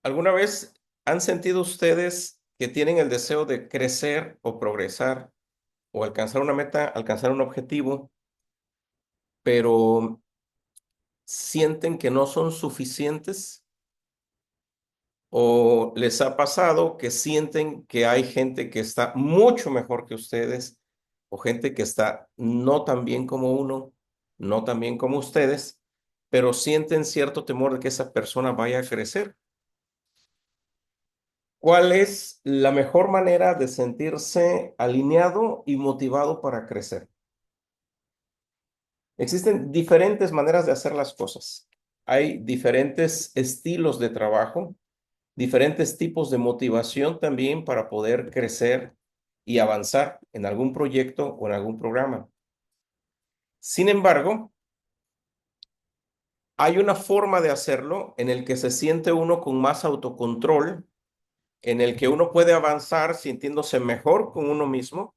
¿Alguna vez han sentido ustedes que tienen el deseo de crecer o progresar o alcanzar una meta, alcanzar un objetivo, pero sienten que no son suficientes? ¿O les ha pasado que sienten que hay gente que está mucho mejor que ustedes o gente que está no tan bien como uno, no tan bien como ustedes, pero sienten cierto temor de que esa persona vaya a crecer? ¿Cuál es la mejor manera de sentirse alineado y motivado para crecer? Existen diferentes maneras de hacer las cosas. Hay diferentes estilos de trabajo, diferentes tipos de motivación también para poder crecer y avanzar en algún proyecto o en algún programa. Sin embargo, hay una forma de hacerlo en el que se siente uno con más autocontrol, en el que uno puede avanzar sintiéndose mejor con uno mismo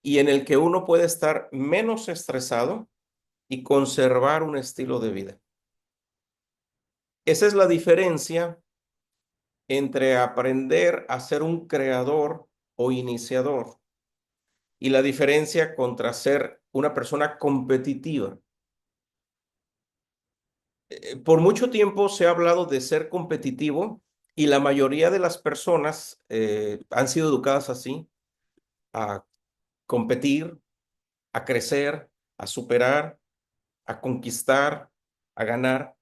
y en el que uno puede estar menos estresado y conservar un estilo de vida. Esa es la diferencia entre aprender a ser un creador o iniciador y la diferencia contra ser una persona competitiva. Por mucho tiempo se ha hablado de ser competitivo y la mayoría de las personas han sido educadas así, a competir, a crecer, a superar, a conquistar, a ganar.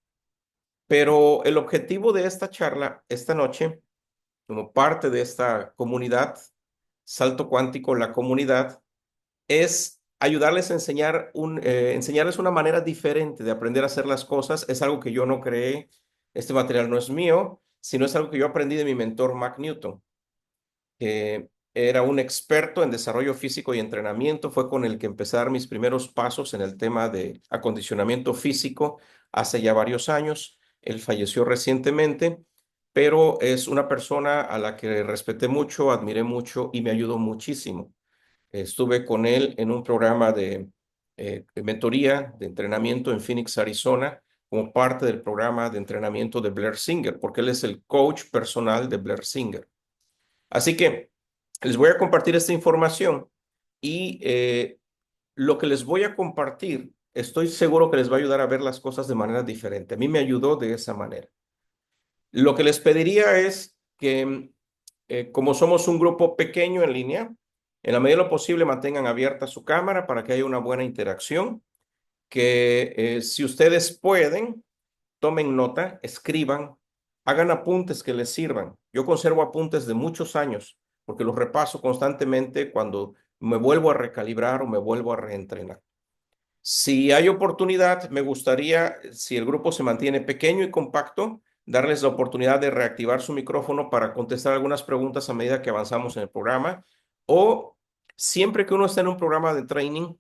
Pero el objetivo de esta charla esta noche, como parte de esta comunidad, Salto Cuántico, la comunidad, es ayudarles a enseñarles una manera diferente de aprender a hacer las cosas. Es algo que yo no creé, este material no es mío, sino es algo que yo aprendí de mi mentor Mac Newton, que era un experto en desarrollo físico y entrenamiento. Fue con el que empecé a dar mis primeros pasos en el tema de acondicionamiento físico hace ya varios años. Él falleció recientemente, pero es una persona a la que respeté mucho, admiré mucho y me ayudó muchísimo. Estuve con él en un programa de mentoría, de entrenamiento en Phoenix, Arizona, como parte del programa de entrenamiento de Blair Singer, porque él es el coach personal de Blair Singer. Así que les voy a compartir esta información y lo que les voy a compartir, estoy seguro que les va a ayudar a ver las cosas de manera diferente. A mí me ayudó de esa manera. Lo que les pediría es que, como somos un grupo pequeño en línea, en la medida de lo posible mantengan abierta su cámara para que haya una buena interacción, que si ustedes pueden, tomen nota, escriban, hagan apuntes que les sirvan. Yo conservo apuntes de muchos años porque los repaso constantemente cuando me vuelvo a recalibrar o me vuelvo a reentrenar. Si hay oportunidad, me gustaría, si el grupo se mantiene pequeño y compacto, darles la oportunidad de reactivar su micrófono para contestar algunas preguntas a medida que avanzamos en el programa. O siempre que uno está en un programa de training,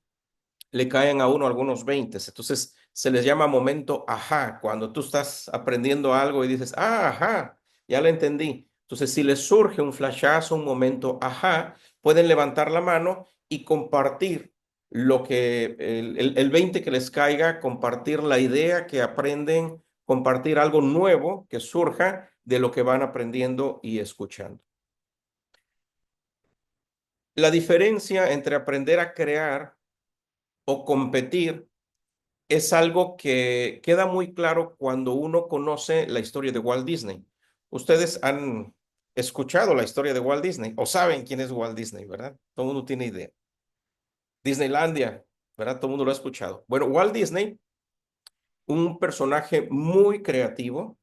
le caen a uno algunos 20. Entonces, se les llama momento ajá, cuando tú estás aprendiendo algo y dices, ah, ajá, ya lo entendí. Entonces, si les surge un flashazo, un momento ajá, pueden levantar la mano y compartir lo que, el 20 que les caiga, compartir la idea que aprenden, compartir algo nuevo que surja de lo que van aprendiendo y escuchando. La diferencia entre aprender a crear o competir es algo que queda muy claro cuando uno conoce la historia de Walt Disney. Ustedes han escuchado la historia de Walt Disney o saben quién es Walt Disney, ¿verdad? Todo el mundo tiene idea. Disneylandia, ¿verdad? Todo el mundo lo ha escuchado. Bueno, Walt Disney, un personaje muy creativo,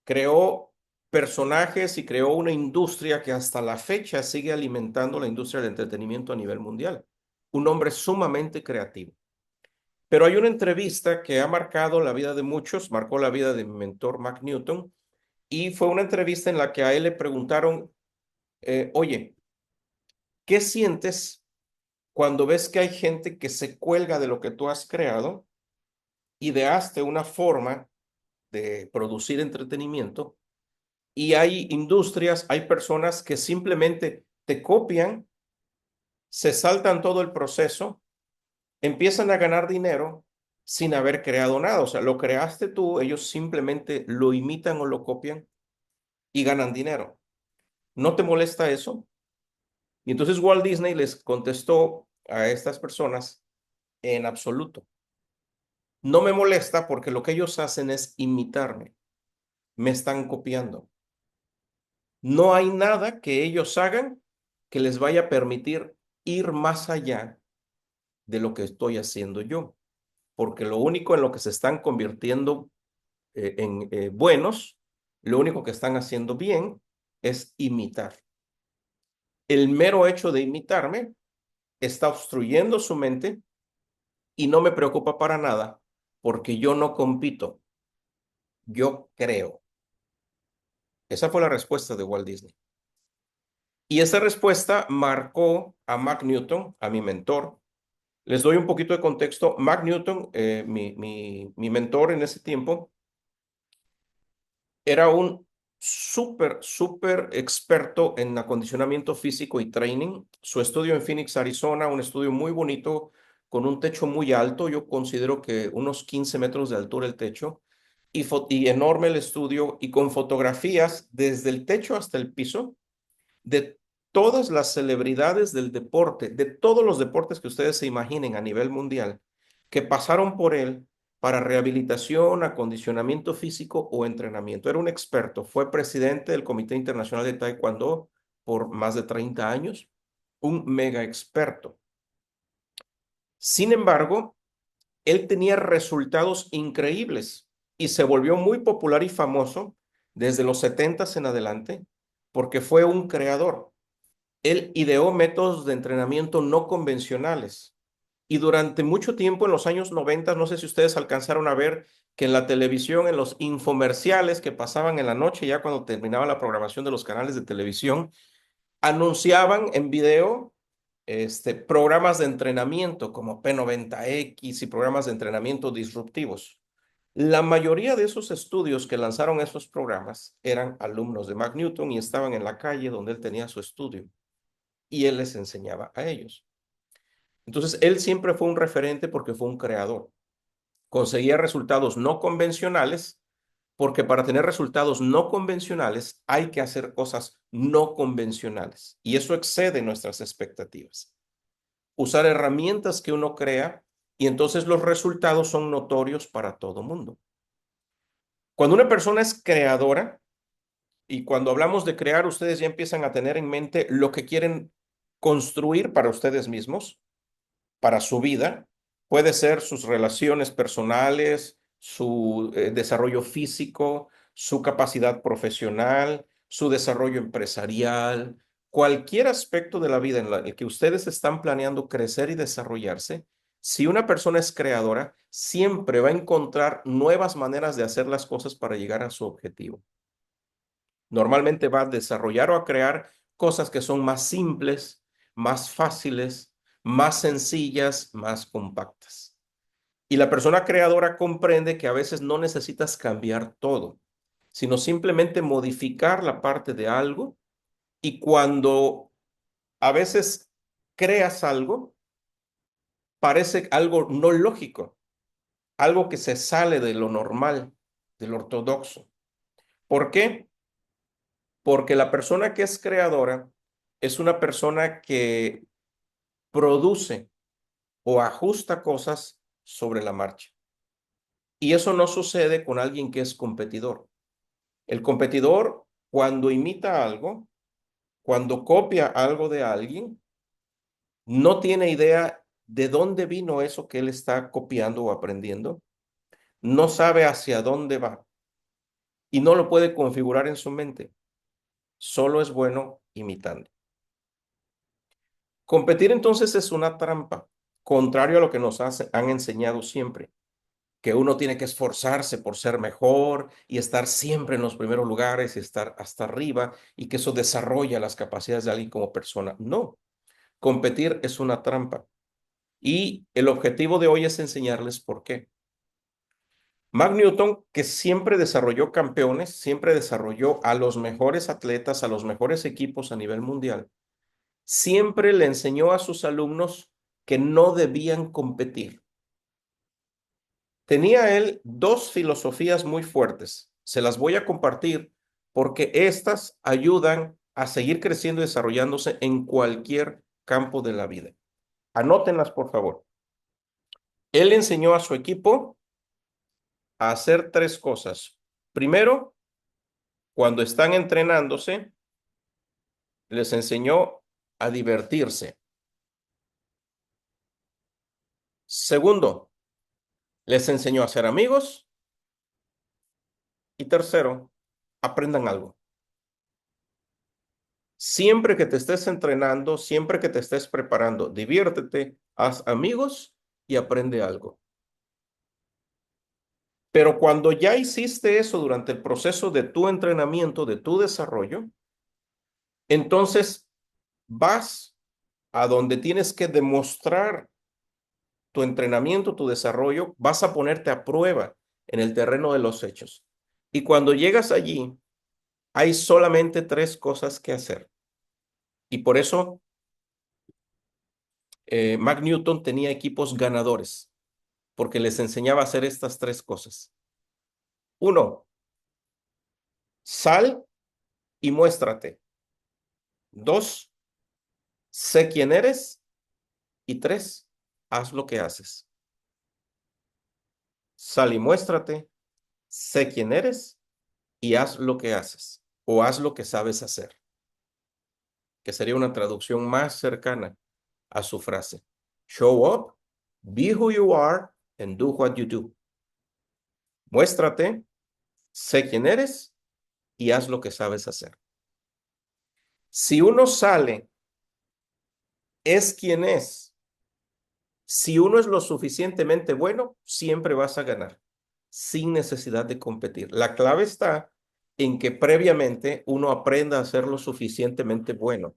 creó personajes y creó una industria que hasta la fecha sigue alimentando la industria del entretenimiento a nivel mundial. Un hombre sumamente creativo. Pero hay una entrevista que ha marcado la vida de muchos, marcó la vida de mi mentor Mac Newton, y fue una entrevista en la que a él le preguntaron, oye, ¿qué sientes cuando ves que hay gente que se cuelga de lo que tú has creado? Ideaste una forma de producir entretenimiento y hay industrias, hay personas que simplemente te copian, se saltan todo el proceso, empiezan a ganar dinero sin haber creado nada. O sea, lo creaste tú, ellos simplemente lo imitan o lo copian. y ganan dinero. ¿No te molesta eso? Y entonces Walt Disney les contestó a estas personas en absoluto. No me molesta porque lo que ellos hacen es imitarme. Me están copiando. No hay nada que ellos hagan que les vaya a permitir ir más allá de lo que estoy haciendo yo, porque lo único en lo que se están convirtiendo en buenos, lo único que están haciendo bien es imitar. El mero hecho de imitarme está obstruyendo su mente y no me preocupa para nada porque yo no compito, yo creo. Esa fue la respuesta de Walt Disney. Y esa respuesta marcó a Mac Newton, a mi mentor. Les doy un poquito de contexto. Mac Newton, mi mentor en ese tiempo, era un súper experto en acondicionamiento físico y training. Su estudio en Phoenix, Arizona, un estudio muy bonito, con un techo muy alto. Yo considero que unos 15 metros de altura el techo. Y enorme el estudio y con fotografías desde el techo hasta el piso de todas las celebridades del deporte, de todos los deportes que ustedes se imaginen a nivel mundial, que pasaron por él para rehabilitación, acondicionamiento físico o entrenamiento. Era un experto, fue presidente del Comité Internacional de Taekwondo por más de 30 años, un mega experto. Sin embargo, él tenía resultados increíbles y se volvió muy popular y famoso desde los 70 en adelante porque fue un creador. Él ideó métodos de entrenamiento no convencionales. Y durante mucho tiempo, en los años 90, no sé si ustedes alcanzaron a ver que en la televisión, en los infomerciales que pasaban en la noche, ya cuando terminaba la programación de los canales de televisión, anunciaban en video programas de entrenamiento como P90X y programas de entrenamiento disruptivos. La mayoría de esos estudios que lanzaron esos programas eran alumnos de Mac Newton y estaban en la calle donde él tenía su estudio y él les enseñaba a ellos. Entonces, él siempre fue un referente porque fue un creador. Conseguía resultados no convencionales porque para tener resultados no convencionales hay que hacer cosas no convencionales y eso excede nuestras expectativas. Usar herramientas que uno crea y entonces los resultados son notorios para todo mundo. Cuando una persona es creadora, y cuando hablamos de crear, ustedes ya empiezan a tener en mente lo que quieren construir para ustedes mismos, para su vida. Puede ser sus relaciones personales, su desarrollo físico, su capacidad profesional, su desarrollo empresarial, cualquier aspecto de la vida en el que ustedes están planeando crecer y desarrollarse. Si una persona es creadora, siempre va a encontrar nuevas maneras de hacer las cosas para llegar a su objetivo. Normalmente va a desarrollar o a crear cosas que son más simples, más fáciles, más sencillas, más compactas. Y la persona creadora comprende que a veces no necesitas cambiar todo, sino simplemente modificar la parte de algo. Y cuando a veces creas algo, parece algo no lógico, algo que se sale de lo normal, del ortodoxo. ¿Por qué? Porque la persona que es creadora es una persona que produce o ajusta cosas sobre la marcha. Y eso no sucede con alguien que es competidor. El competidor, cuando imita algo, cuando copia algo de alguien, no tiene idea de dónde vino eso que él está copiando o aprendiendo, no sabe hacia dónde va y no lo puede configurar en su mente. Solo es bueno imitando. Competir entonces es una trampa, contrario a lo que nos han enseñado siempre, que uno tiene que esforzarse por ser mejor y estar siempre en los primeros lugares y estar hasta arriba y que eso desarrolla las capacidades de alguien como persona. No, competir es una trampa. Y el objetivo de hoy es enseñarles por qué. Mac Newton, que siempre desarrolló campeones, siempre desarrolló a los mejores atletas, a los mejores equipos a nivel mundial, siempre le enseñó a sus alumnos que no debían competir. Tenía él dos filosofías muy fuertes. Se las voy a compartir porque estas ayudan a seguir creciendo y desarrollándose en cualquier campo de la vida. Anótenlas, por favor. Él enseñó a su equipo a hacer tres cosas. Primero, cuando están entrenándose, les enseñó a divertirse. Segundo, les enseñó a ser amigos. Y tercero, aprendan algo. Siempre que te estés entrenando, siempre que te estés preparando, diviértete, haz amigos y aprende algo. Pero cuando ya hiciste eso durante el proceso de tu entrenamiento, de tu desarrollo, entonces vas a donde tienes que demostrar tu entrenamiento, tu desarrollo, vas a ponerte a prueba en el terreno de los hechos. Y cuando llegas allí, hay solamente tres cosas que hacer. Y por eso Mac Newton tenía equipos ganadores, porque les enseñaba a hacer estas tres cosas. Uno, sal y muéstrate. Dos, sé quién eres. Y tres, haz lo que haces. Sal y muéstrate, sé quién eres y haz lo que haces, o haz lo que sabes hacer, que sería una traducción más cercana a su frase. Show up, be who you are, and do what you do. Muéstrate, sé quién eres y haz lo que sabes hacer. Si uno sale, es quien es. Si uno es lo suficientemente bueno, siempre vas a ganar, sin necesidad de competir. La clave está en que previamente uno aprenda a ser lo suficientemente bueno.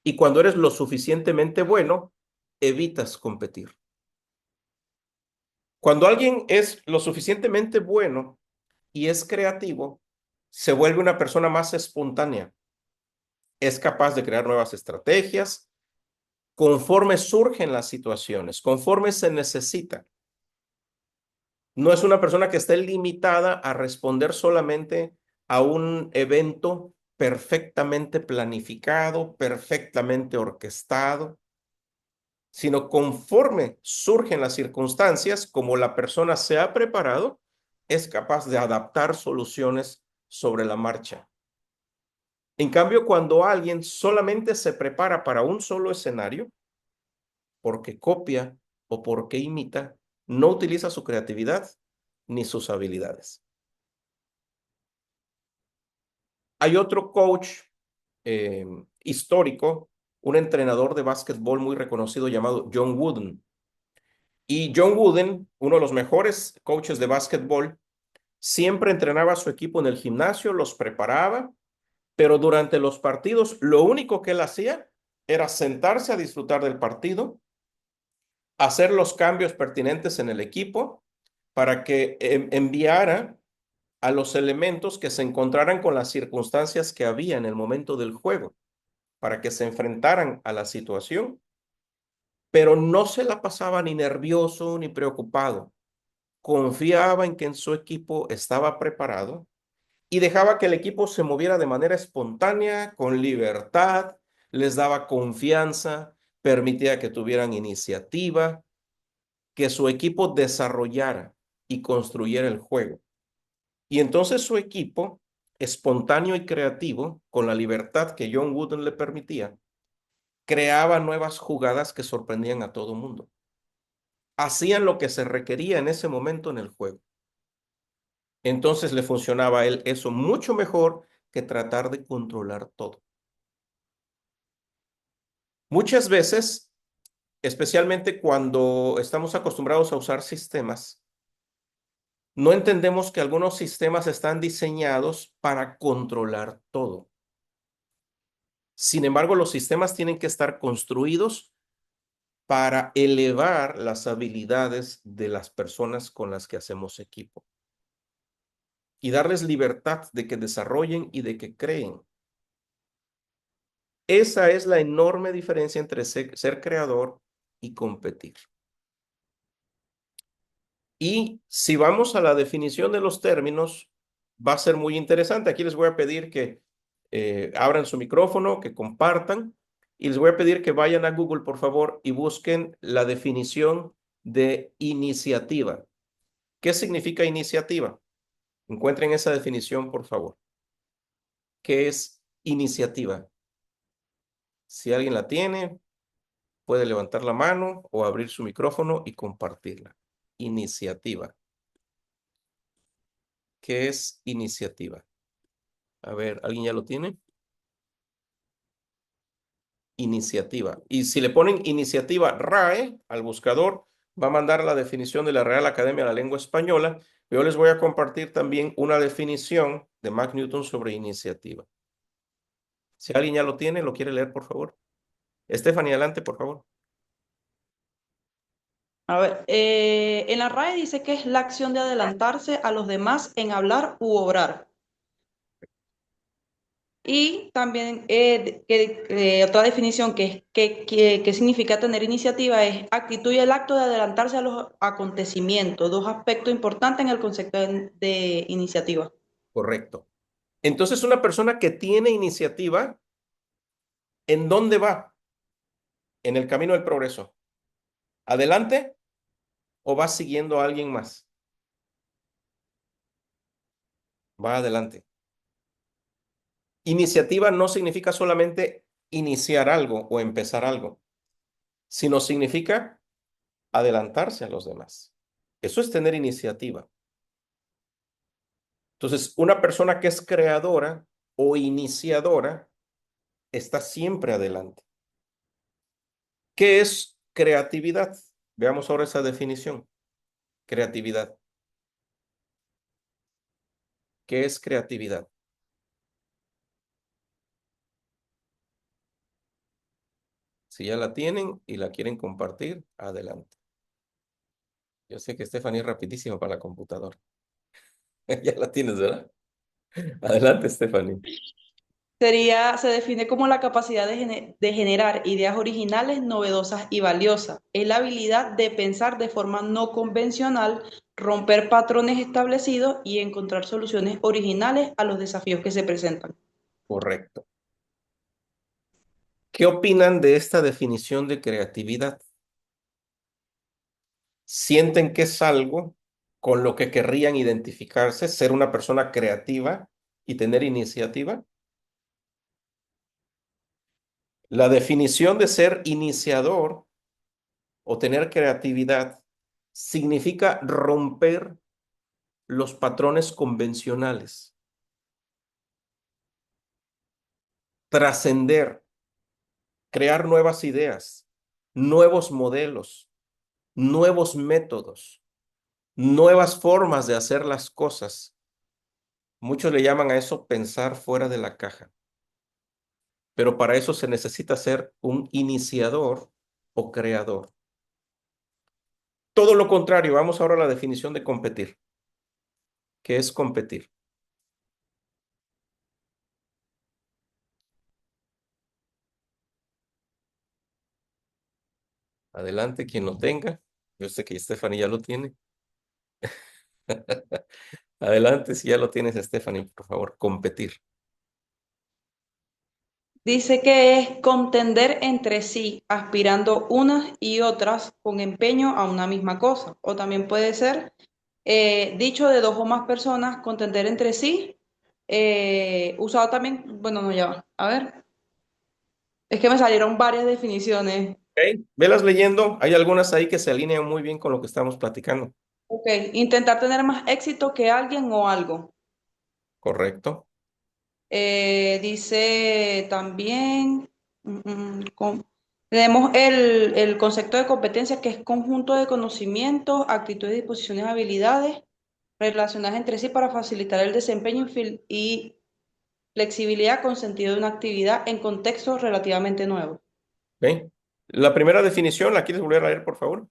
Y cuando eres lo suficientemente bueno, evitas competir. Cuando alguien es lo suficientemente bueno y es creativo, se vuelve una persona más espontánea. Es capaz de crear nuevas estrategias conforme surgen las situaciones, conforme se necesita. No es una persona que esté limitada a responder solamente a un evento perfectamente planificado, perfectamente orquestado, sino conforme surgen las circunstancias, como la persona se ha preparado, es capaz de adaptar soluciones sobre la marcha. En cambio, cuando alguien solamente se prepara para un solo escenario, porque copia o porque imita, no utiliza su creatividad ni sus habilidades. Hay otro coach eh, histórico, un entrenador de básquetbol muy reconocido llamado John Wooden. Y John Wooden, uno de los mejores coaches de básquetbol, siempre entrenaba a su equipo en el gimnasio, los preparaba, pero durante los partidos lo único que él hacía era sentarse a disfrutar del partido, hacer los cambios pertinentes en el equipo para que enviara a los elementos que se encontraran con las circunstancias que había en el momento del juego, para que se enfrentaran a la situación, pero no se la pasaba ni nervioso ni preocupado. Confiaba en que en su equipo estaba preparado y dejaba que el equipo se moviera de manera espontánea, con libertad, les daba confianza, permitía que tuvieran iniciativa, que su equipo desarrollara y construyera el juego. Y entonces su equipo, espontáneo y creativo, con la libertad que John Wooden le permitía, creaba nuevas jugadas que sorprendían a todo el mundo. Hacían lo que se requería en ese momento en el juego. Entonces le funcionaba a él eso mucho mejor que tratar de controlar todo. Muchas veces, especialmente cuando estamos acostumbrados a usar sistemas, no entendemos que algunos sistemas están diseñados para controlar todo. Sin embargo, los sistemas tienen que estar construidos para elevar las habilidades de las personas con las que hacemos equipo y darles libertad de que desarrollen y de que creen. Esa es la enorme diferencia entre ser creador y competir. Y si vamos a la definición de los términos, va a ser muy interesante. Aquí les voy a pedir que abran su micrófono, que compartan, y les voy a pedir que vayan a Google, por favor, y busquen la definición de iniciativa. ¿Qué significa iniciativa? Encuentren esa definición, por favor. ¿Qué es iniciativa? Si alguien la tiene, puede levantar la mano o abrir su micrófono y compartirla. Iniciativa. ¿Qué es iniciativa? A ver, ¿alguien ya lo tiene? Iniciativa. Y si le ponen iniciativa RAE al buscador, va a mandar la definición de la Real Academia de la Lengua Española. Yo les voy a compartir también una definición de Mac Newton sobre iniciativa. Si alguien ya lo tiene, lo quiere leer, por favor. Stephanie, adelante, por favor. A ver, en la RAE dice que es la acción de adelantarse a los demás en hablar u obrar. Y también otra definición que significa tener iniciativa es actitud y el acto de adelantarse a los acontecimientos, dos aspectos importantes en el concepto de iniciativa. Correcto. Entonces, una persona que tiene iniciativa, ¿en dónde va? En el camino del progreso. ¿Adelante o va siguiendo a alguien más? Va adelante. Iniciativa no significa solamente iniciar algo o empezar algo, sino significa adelantarse a los demás. Eso es tener iniciativa. Entonces, una persona que es creadora o iniciadora está siempre adelante. ¿Qué es creatividad? Veamos ahora esa definición. Creatividad. ¿Qué es creatividad? Si ya la tienen y la quieren compartir, adelante. Yo sé que Stephanie es rapidísima para la computadora. Ya la tienes, ¿verdad? Adelante, Stephanie. Se define como la capacidad de generar ideas originales, novedosas y valiosas. Es la habilidad de pensar de forma no convencional, romper patrones establecidos y encontrar soluciones originales a los desafíos que se presentan. Correcto. ¿Qué opinan de esta definición de creatividad? ¿Sienten que es algo con lo que querrían identificarse, ser una persona creativa y tener iniciativa? La definición de ser iniciador o tener creatividad significa romper los patrones convencionales, trascender, crear nuevas ideas, nuevos modelos, nuevos métodos, nuevas formas de hacer las cosas. Muchos le llaman a eso pensar fuera de la caja, pero para eso se necesita ser un iniciador o creador. Todo lo contrario, vamos ahora a la definición de competir. ¿Qué es competir? Adelante, quien lo tenga. Yo sé que Stephanie ya lo tiene. Adelante, si ya lo tienes, Stephanie, por favor, competir. Dice que es contender entre sí, aspirando unas y otras con empeño a una misma cosa. O también puede ser dicho de dos o más personas, contender entre sí. Usado también, bueno, no, ya va. A ver, es que me salieron varias definiciones. ¿Ok? Velas leyendo. Hay algunas ahí que se alinean muy bien con lo que estamos platicando. Ok, intentar tener más éxito que alguien o algo. ¿Correcto? Dice también, tenemos el concepto de competencia que es conjunto de conocimientos, actitudes, disposiciones, habilidades relacionadas entre sí para facilitar el desempeño y flexibilidad con sentido de una actividad en contextos relativamente nuevos. ¿Ok? La primera definición, ¿la quieres volver a leer, por favor?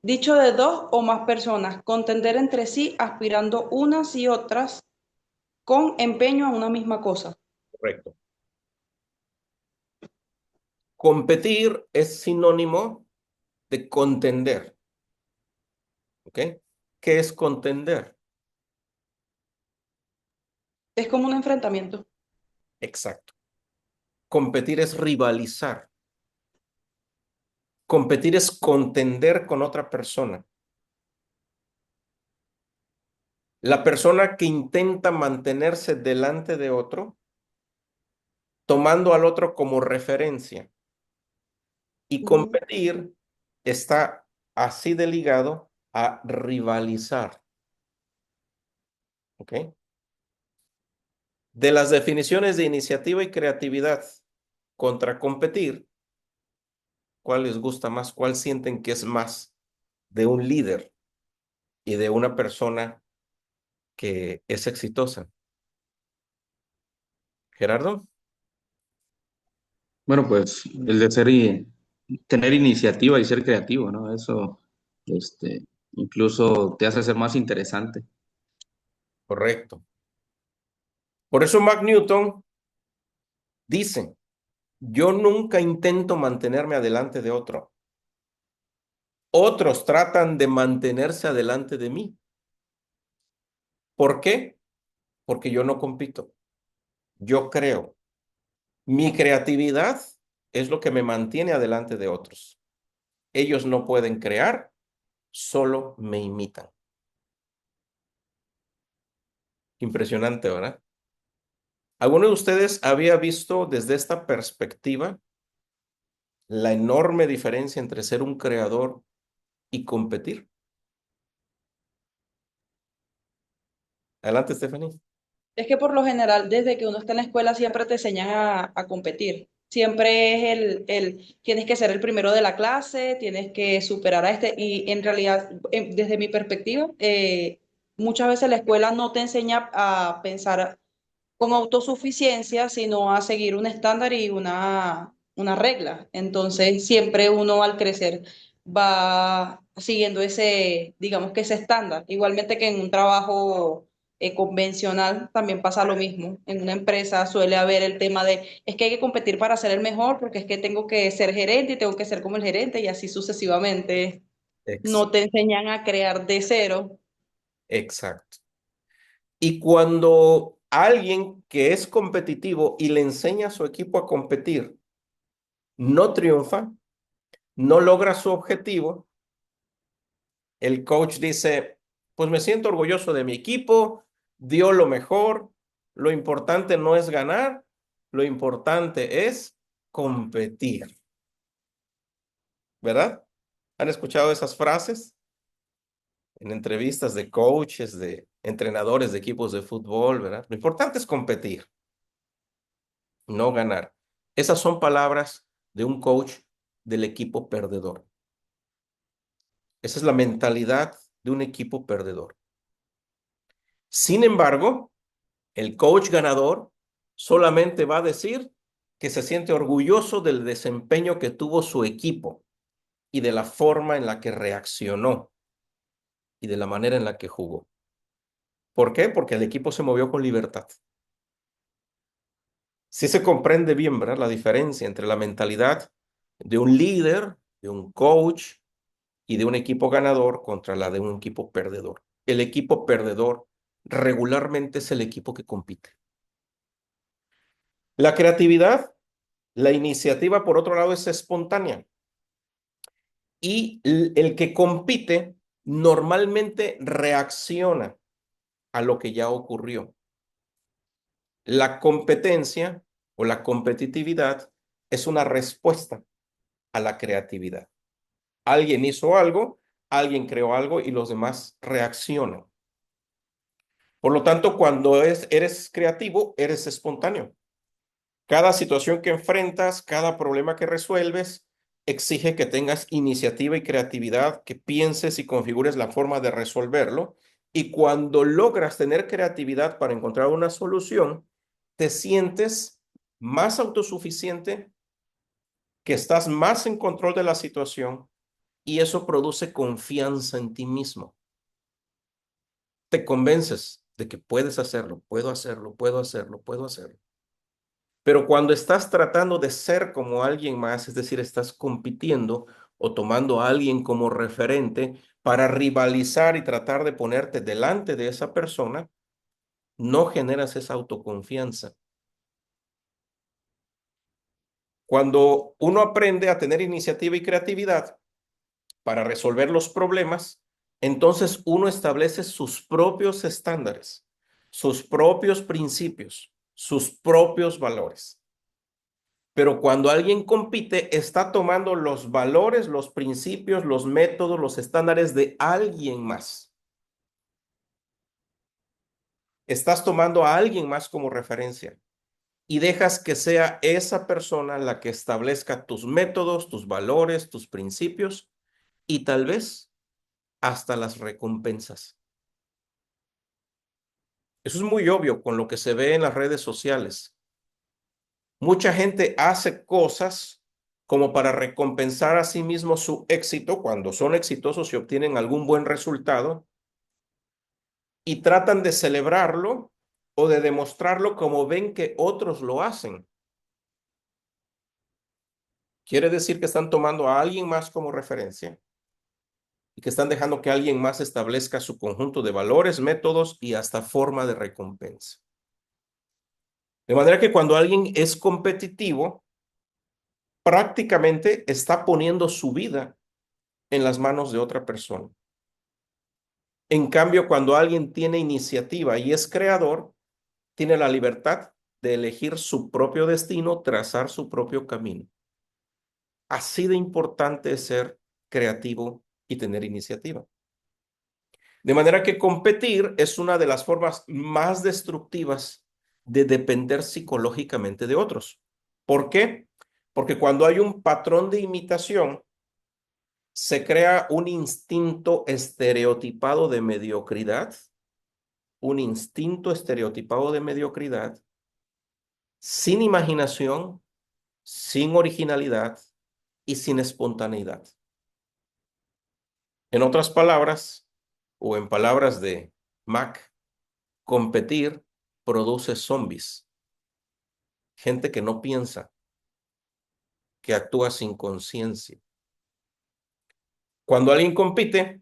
Dicho de dos o más personas, contender entre sí aspirando unas y otras con empeño a una misma cosa. Correcto. Competir es sinónimo de contender. ¿Ok? ¿Qué es contender? Es como un enfrentamiento. Exacto. Competir es rivalizar. Competir es contender con otra persona. La persona que intenta mantenerse delante de otro, tomando al otro como referencia. Y Ujú. competir está así de ligado a rivalizar. ¿Ok? De las definiciones de iniciativa y creatividad contra competir, ¿cuál les gusta más? ¿Cuál sienten que es más de un líder y de una persona que es exitosa? Gerardo, Bueno, pues el de ser y tener iniciativa y ser creativo, ¿no? Eso, este, incluso te hace ser más interesante. correcto. Por eso Mac Newton dice, yo nunca intento mantenerme adelante de otro. Otros tratan de mantenerse adelante de mí. ¿Por qué? Porque yo no compito. Yo creo. Mi creatividad es lo que me mantiene adelante de otros. Ellos no pueden crear, solo me imitan. Impresionante, ¿verdad? ¿Alguno de ustedes había visto desde esta perspectiva la enorme diferencia entre ser un creador y competir? Adelante, Stephanie. Es que por lo general, desde que uno está en la escuela, siempre te enseñan a competir. Siempre es tienes que ser el primero de la clase, tienes que superar a este. Y en realidad, desde mi perspectiva, muchas veces la escuela no te enseña a pensar con autosuficiencia, sino a seguir un estándar y una regla. Entonces, siempre uno al crecer va siguiendo ese, digamos que ese estándar. Igualmente que en un trabajo convencional también pasa lo mismo. En una empresa suele haber el tema de, es que hay que competir para ser el mejor, porque es que tengo que ser gerente y tengo que ser como el gerente y así sucesivamente. Ex- No te enseñan a crear de cero. Exacto. Y cuando alguien que es competitivo y le enseña a su equipo a competir, no triunfa, no logra su objetivo, el coach dice, pues me siento orgulloso de mi equipo, dio lo mejor, lo importante no es ganar, lo importante es competir, ¿verdad? ¿Han escuchado esas frases en entrevistas de coaches, de entrenadores de equipos de fútbol, ¿verdad? Lo importante es competir, no ganar. Esas son palabras de un coach del equipo perdedor. Esa es la mentalidad de un equipo perdedor. Sin embargo, el coach ganador solamente va a decir que se siente orgulloso del desempeño que tuvo su equipo y de la forma en la que reaccionó y de la manera en la que jugó. ¿Por qué? Porque el equipo se movió con libertad. Sí se comprende bien, ¿verdad? La diferencia entre la mentalidad de un líder, de un coach y de un equipo ganador contra la de un equipo perdedor. El equipo perdedor regularmente es el equipo que compite. La creatividad, la iniciativa, por otro lado, es espontánea. Y el que compite normalmente reacciona a lo que ya ocurrió. La competencia o la competitividad es una respuesta a la creatividad. Alguien hizo algo, alguien creó algo y los demás reaccionan. Por lo tanto, cuando eres creativo, eres espontáneo. Cada situación que enfrentas, cada problema que resuelves, exige que tengas iniciativa y creatividad, que pienses y configures la forma de resolverlo. Y cuando logras tener creatividad para encontrar una solución, te sientes más autosuficiente, que estás más en control de la situación y eso produce confianza en ti mismo. Te convences de que puedes hacerlo, puedo hacerlo, puedo hacerlo, puedo hacerlo. Pero cuando estás tratando de ser como alguien más, es decir, estás compitiendo o tomando a alguien como referente para rivalizar y tratar de ponerte delante de esa persona, no generas esa autoconfianza. Cuando uno aprende a tener iniciativa y creatividad para resolver los problemas, entonces uno establece sus propios estándares, sus propios principios, sus propios valores. Pero cuando alguien compite, está tomando los valores, los principios, los métodos, los estándares de alguien más. Estás tomando a alguien más como referencia y dejas que sea esa persona la que establezca tus métodos, tus valores, tus principios y tal vez hasta las recompensas. Eso es muy obvio con lo que se ve en las redes sociales. Mucha gente hace cosas como para recompensar a sí mismo su éxito cuando son exitosos y obtienen algún buen resultado y tratan de celebrarlo o de demostrarlo como ven que otros lo hacen. Quiere decir que están tomando a alguien más como referencia y que están dejando que alguien más establezca su conjunto de valores, métodos y hasta forma de recompensa. De manera que cuando alguien es competitivo, prácticamente está poniendo su vida en las manos de otra persona. En cambio, cuando alguien tiene iniciativa y es creador, tiene la libertad de elegir su propio destino, trazar su propio camino. Así de importante es ser creativo y tener iniciativa. De manera que competir es una de las formas más destructivas de depender psicológicamente de otros. ¿Por qué? Porque cuando hay un patrón de imitación, se crea un instinto estereotipado de mediocridad, sin imaginación, sin originalidad y sin espontaneidad. En otras palabras, o en palabras de Mac, competir produce zombies, gente que no piensa, que actúa sin conciencia. Cuando alguien compite,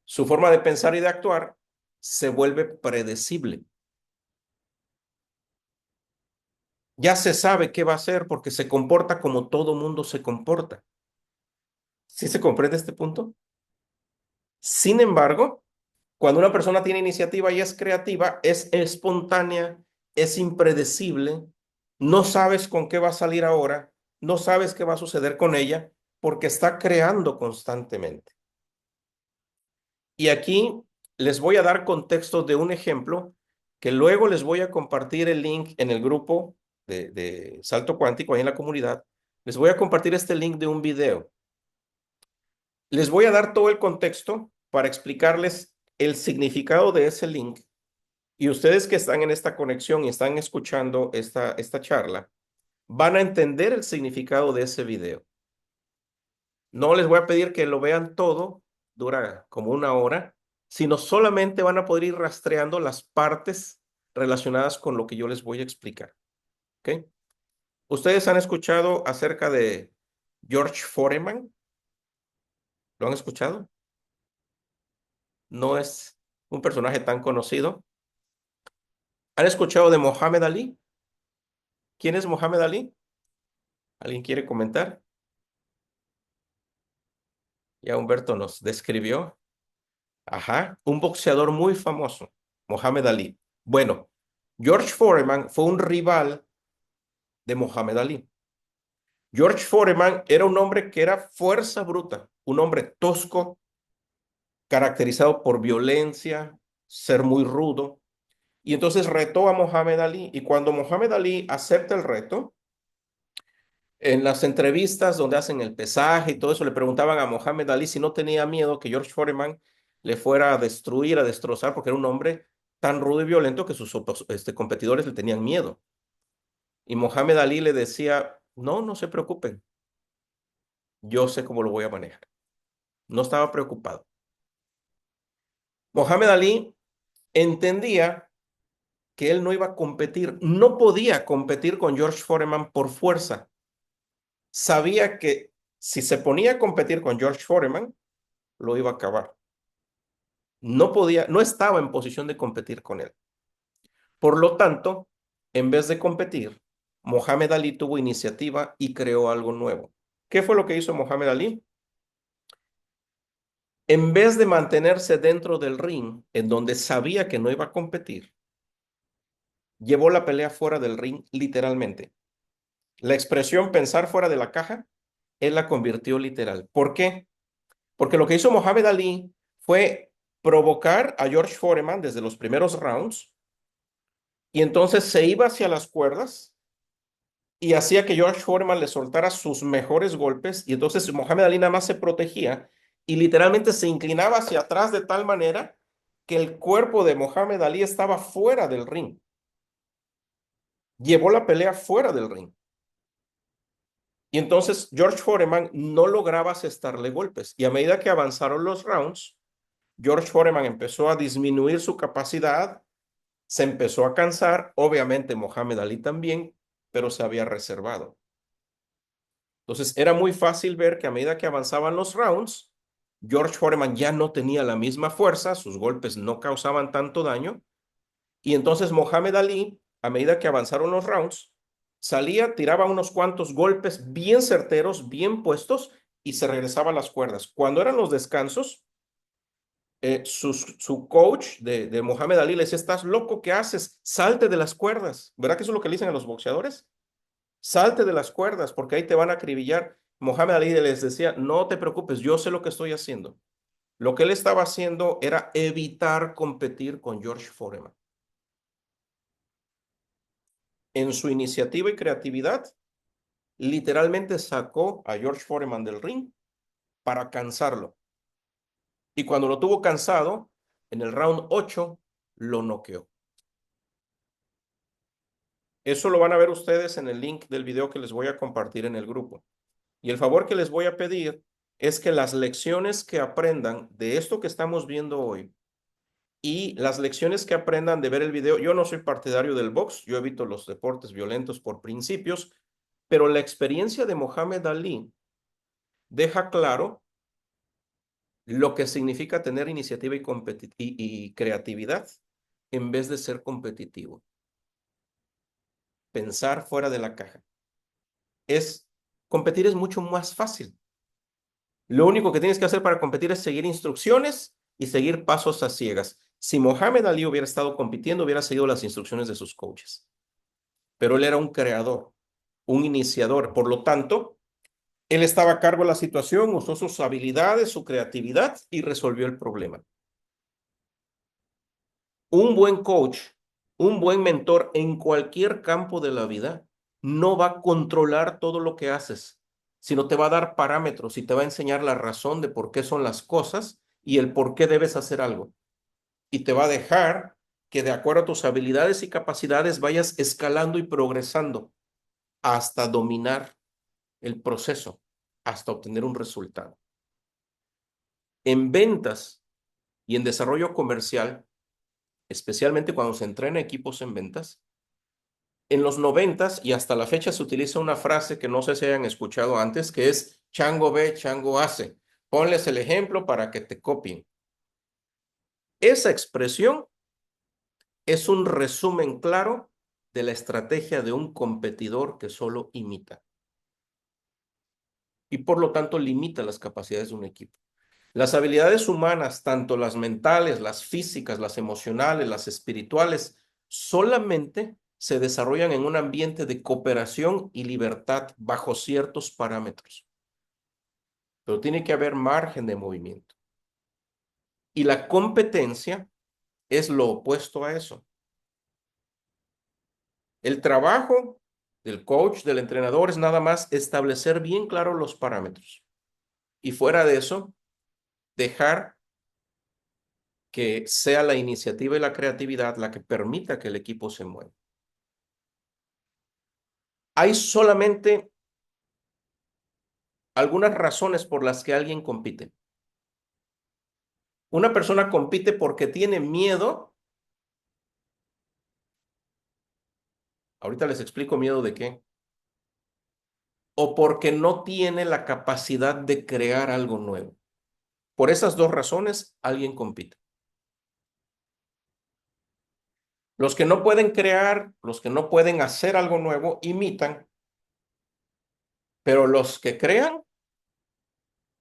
su forma de pensar y de actuar se vuelve predecible. Ya se sabe qué va a hacer porque se comporta como todo mundo se comporta. ¿Sí se comprende este punto? Sin embargo, cuando una persona tiene iniciativa y es creativa, es espontánea, es impredecible, no sabes con qué va a salir ahora, no sabes qué va a suceder con ella, porque está creando constantemente. Y aquí les voy a dar contexto de un ejemplo que luego les voy a compartir el link en el grupo de Salto Cuántico, ahí en la comunidad. Les voy a compartir este link de un video. Les voy a dar todo el contexto para explicarles el significado de ese link. Y ustedes que están en esta conexión y están escuchando esta charla, van a entender el significado de ese video. No les voy a pedir que lo vean todo, dura como 1 hora, sino solamente van a poder ir rastreando las partes relacionadas con lo que yo les voy a explicar. ¿Ok? ¿Ustedes han escuchado acerca de George Foreman? ¿Lo han escuchado? No es un personaje tan conocido. ¿Han escuchado de Mohamed Ali? ¿Quién es Mohamed Ali? ¿Alguien quiere comentar? Ya Humberto nos describió. Ajá, un boxeador muy famoso, Mohamed Ali. Bueno, George Foreman fue un rival de Mohamed Ali. George Foreman era un hombre que era fuerza bruta, un hombre tosco, caracterizado por violencia, ser muy rudo. Y entonces retó a Mohamed Ali. Y cuando Mohamed Ali acepta el reto, en las entrevistas donde hacen el pesaje y todo eso, le preguntaban a Mohamed Ali si no tenía miedo que George Foreman le fuera a destruir, a destrozar, porque era un hombre tan rudo y violento que sus competidores le tenían miedo. Y Mohamed Ali le decía, no, no se preocupen, yo sé cómo lo voy a manejar. No estaba preocupado. Mohamed Ali entendía que él no iba a competir, no podía competir con George Foreman por fuerza. Sabía que si se ponía a competir con George Foreman, lo iba a acabar. No podía, no estaba en posición de competir con él. Por lo tanto, en vez de competir, Mohamed Ali tuvo iniciativa y creó algo nuevo. ¿Qué fue lo que hizo Mohamed Ali? En vez de mantenerse dentro del ring, en donde sabía que no iba a competir, llevó la pelea fuera del ring literalmente. La expresión pensar fuera de la caja, él la convirtió literal. ¿Por qué? Porque lo que hizo Mohamed Ali fue provocar a George Foreman desde los primeros rounds y entonces se iba hacia las cuerdas y hacía que George Foreman le soltara sus mejores golpes y entonces Mohamed Ali nada más se protegía y literalmente se inclinaba hacia atrás de tal manera que el cuerpo de Mohamed Ali estaba fuera del ring. Llevó la pelea fuera del ring. Y entonces George Foreman no lograba asestarle golpes. Y a medida que avanzaron los rounds, George Foreman empezó a disminuir su capacidad, se empezó a cansar, obviamente Mohamed Ali también, pero se había reservado. Entonces era muy fácil ver que a medida que avanzaban los rounds, George Foreman ya no tenía la misma fuerza, sus golpes no causaban tanto daño, y entonces Mohamed Ali, a medida que avanzaron los rounds, salía, tiraba unos cuantos golpes bien certeros, bien puestos, y se regresaba a las cuerdas. Cuando eran los descansos, su coach de Mohamed Ali le decía, ¿estás loco? ¿Qué haces? Salte de las cuerdas. ¿Verdad que eso es lo que le dicen a los boxeadores? Salte de las cuerdas porque ahí te van a acribillar. Mohamed Ali les decía, no te preocupes, yo sé lo que estoy haciendo. Lo que él estaba haciendo era evitar competir con George Foreman. En su iniciativa y creatividad, literalmente sacó a George Foreman del ring para cansarlo. Y cuando lo tuvo cansado, en el round 8, lo noqueó. Eso lo van a ver ustedes en el link del video que les voy a compartir en el grupo. Y el favor que les voy a pedir es que las lecciones que aprendan de esto que estamos viendo hoy y las lecciones que aprendan de ver el video, yo no soy partidario del box, yo evito los deportes violentos por principios, pero la experiencia de Mohamed Ali deja claro lo que significa tener iniciativa y creatividad en vez de ser competitivo. Pensar fuera de la caja. Competir es mucho más fácil. Lo único que tienes que hacer para competir es seguir instrucciones y seguir pasos a ciegas. Si Mohamed Ali hubiera estado compitiendo, hubiera seguido las instrucciones de sus coaches. Pero él era un creador, un iniciador. Por lo tanto, él estaba a cargo de la situación, usó sus habilidades, su creatividad y resolvió el problema. Un buen coach, un buen mentor en cualquier campo de la vida no va a controlar todo lo que haces, sino te va a dar parámetros y te va a enseñar la razón de por qué son las cosas y el por qué debes hacer algo. Y te va a dejar que de acuerdo a tus habilidades y capacidades vayas escalando y progresando hasta dominar el proceso, hasta obtener un resultado. En ventas y en desarrollo comercial, especialmente cuando se entrena equipos en ventas, en los 90s y hasta la fecha se utiliza una frase que no sé si hayan escuchado antes, que es chango ve, chango hace. Ponles el ejemplo para que te copien. Esa expresión es un resumen claro de la estrategia de un competidor que solo imita y por lo tanto limita las capacidades de un equipo. Las habilidades humanas, tanto las mentales, las físicas, las emocionales, las espirituales, solamente se desarrollan en un ambiente de cooperación y libertad bajo ciertos parámetros. Pero tiene que haber margen de movimiento. Y la competencia es lo opuesto a eso. El trabajo del coach, del entrenador, es nada más establecer bien claros los parámetros. Y fuera de eso, dejar que sea la iniciativa y la creatividad la que permita que el equipo se mueva. Hay solamente algunas razones por las que alguien compite. Una persona compite porque tiene miedo. Ahorita les explico miedo de qué. O porque no tiene la capacidad de crear algo nuevo. Por esas dos razones, alguien compite. Los que no pueden crear, los que no pueden hacer algo nuevo, imitan, pero los que crean,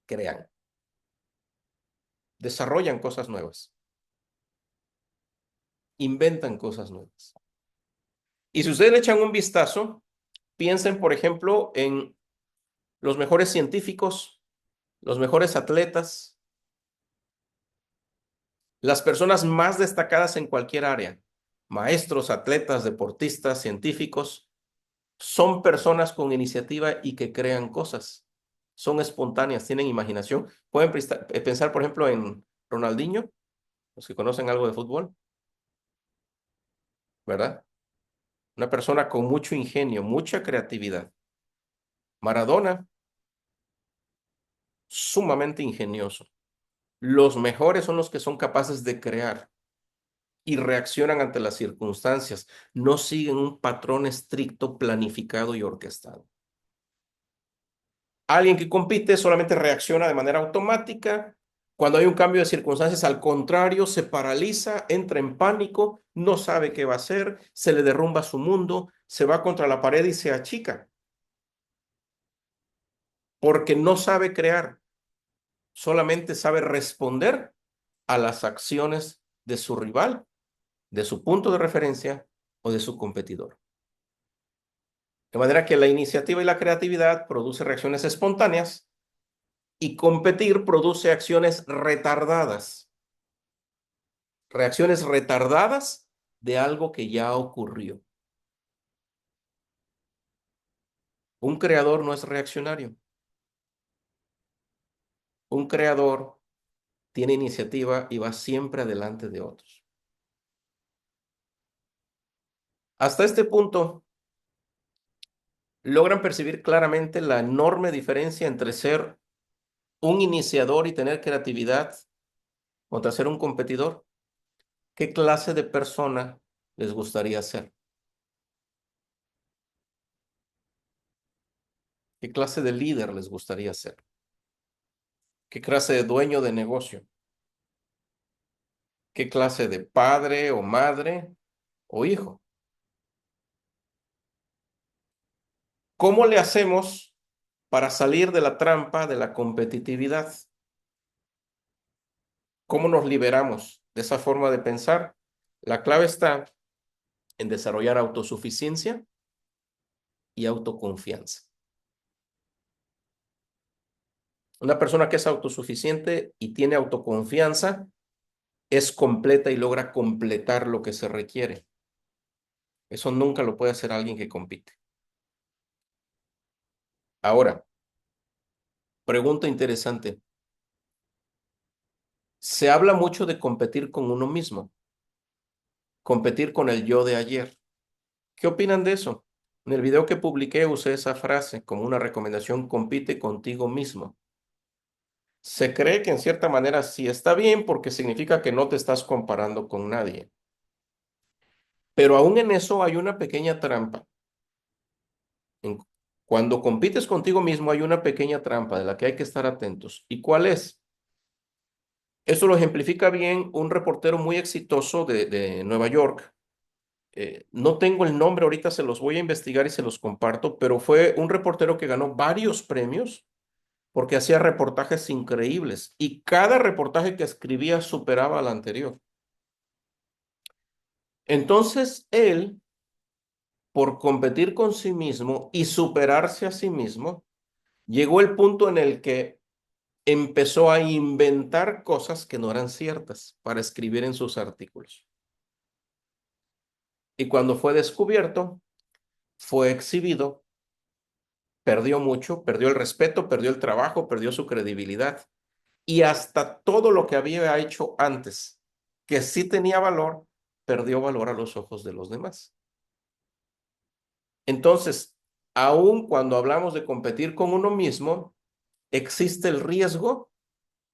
crean, desarrollan cosas nuevas, inventan cosas nuevas. Y si ustedes le echan un vistazo, piensen, por ejemplo, en los mejores científicos, los mejores atletas, las personas más destacadas en cualquier área, maestros, atletas, deportistas, científicos, son personas con iniciativa y que crean cosas. Son espontáneas, tienen imaginación. Pueden pensar, por ejemplo, en Ronaldinho, los que conocen algo de fútbol, ¿verdad? Una persona con mucho ingenio, mucha creatividad. Maradona, sumamente ingenioso. Los mejores son los que son capaces de crear y reaccionan ante las circunstancias. No siguen un patrón estricto, planificado y orquestado. Alguien que compite solamente reacciona de manera automática. Cuando hay un cambio de circunstancias, al contrario, se paraliza, entra en pánico, no sabe qué va a hacer, se le derrumba su mundo, se va contra la pared y se achica, porque no sabe crear, solamente sabe responder a las acciones de su rival, de su punto de referencia o de su competidor. De manera que la iniciativa y la creatividad produce reacciones espontáneas y competir produce reacciones retardadas de algo que ya ocurrió. Un creador no es reaccionario. Un creador tiene iniciativa y va siempre adelante de otros. Hasta este punto, logran percibir claramente la enorme diferencia entre ser un iniciador y tener creatividad contra ser un competidor. ¿Qué clase de persona les gustaría ser? ¿Qué clase de líder les gustaría ser? ¿Qué clase de dueño de negocio? ¿Qué clase de padre o madre o hijo? ¿Cómo le hacemos para salir de la trampa de la competitividad? ¿Cómo nos liberamos de esa forma de pensar? La clave está en desarrollar autosuficiencia y autoconfianza. Una persona que es autosuficiente y tiene autoconfianza es completa y logra completar lo que se requiere. Eso nunca lo puede hacer alguien que compite. Ahora, pregunta interesante. Se habla mucho de competir con uno mismo, competir con el yo de ayer. ¿Qué opinan de eso? En el video que publiqué usé esa frase como una recomendación: compite contigo mismo. Se cree que en cierta manera sí está bien porque significa que no te estás comparando con nadie. Pero aún en eso hay una pequeña trampa. En- Cuando compites contigo mismo hay una pequeña trampa de la que hay que estar atentos. ¿Y cuál es? Eso lo ejemplifica bien un reportero muy exitoso de Nueva York. No tengo el nombre ahorita, se los voy a investigar y se los comparto, pero fue un reportero que ganó varios premios porque hacía reportajes increíbles y cada reportaje que escribía superaba al anterior. Entonces él, por competir con sí mismo y superarse a sí mismo, llegó el punto en el que empezó a inventar cosas que no eran ciertas para escribir en sus artículos. Y cuando fue descubierto, fue exhibido, perdió mucho, perdió el respeto, perdió el trabajo, perdió su credibilidad y hasta todo lo que había hecho antes, que sí tenía valor, perdió valor a los ojos de los demás. Entonces, aun cuando hablamos de competir con uno mismo, existe el riesgo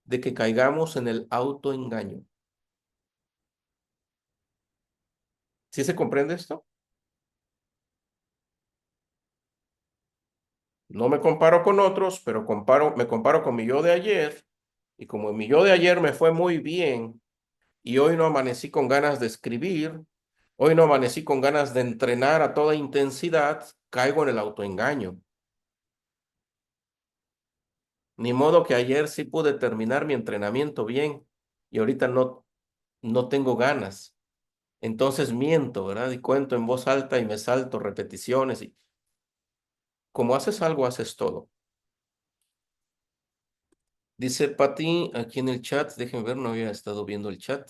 de que caigamos en el autoengaño. ¿Sí se comprende esto? No me comparo con otros, pero me comparo con mi yo de ayer, y como mi yo de ayer me fue muy bien y hoy no amanecí con ganas de escribir, Hoy no amanecí con ganas de entrenar a toda intensidad, caigo en el autoengaño. Ni modo que ayer sí pude terminar mi entrenamiento bien y ahorita no tengo ganas. Entonces miento, ¿verdad? Y cuento en voz alta y me salto repeticiones y como haces algo, haces todo. Dice Pati aquí en el chat, déjenme ver, no había estado viendo el chat.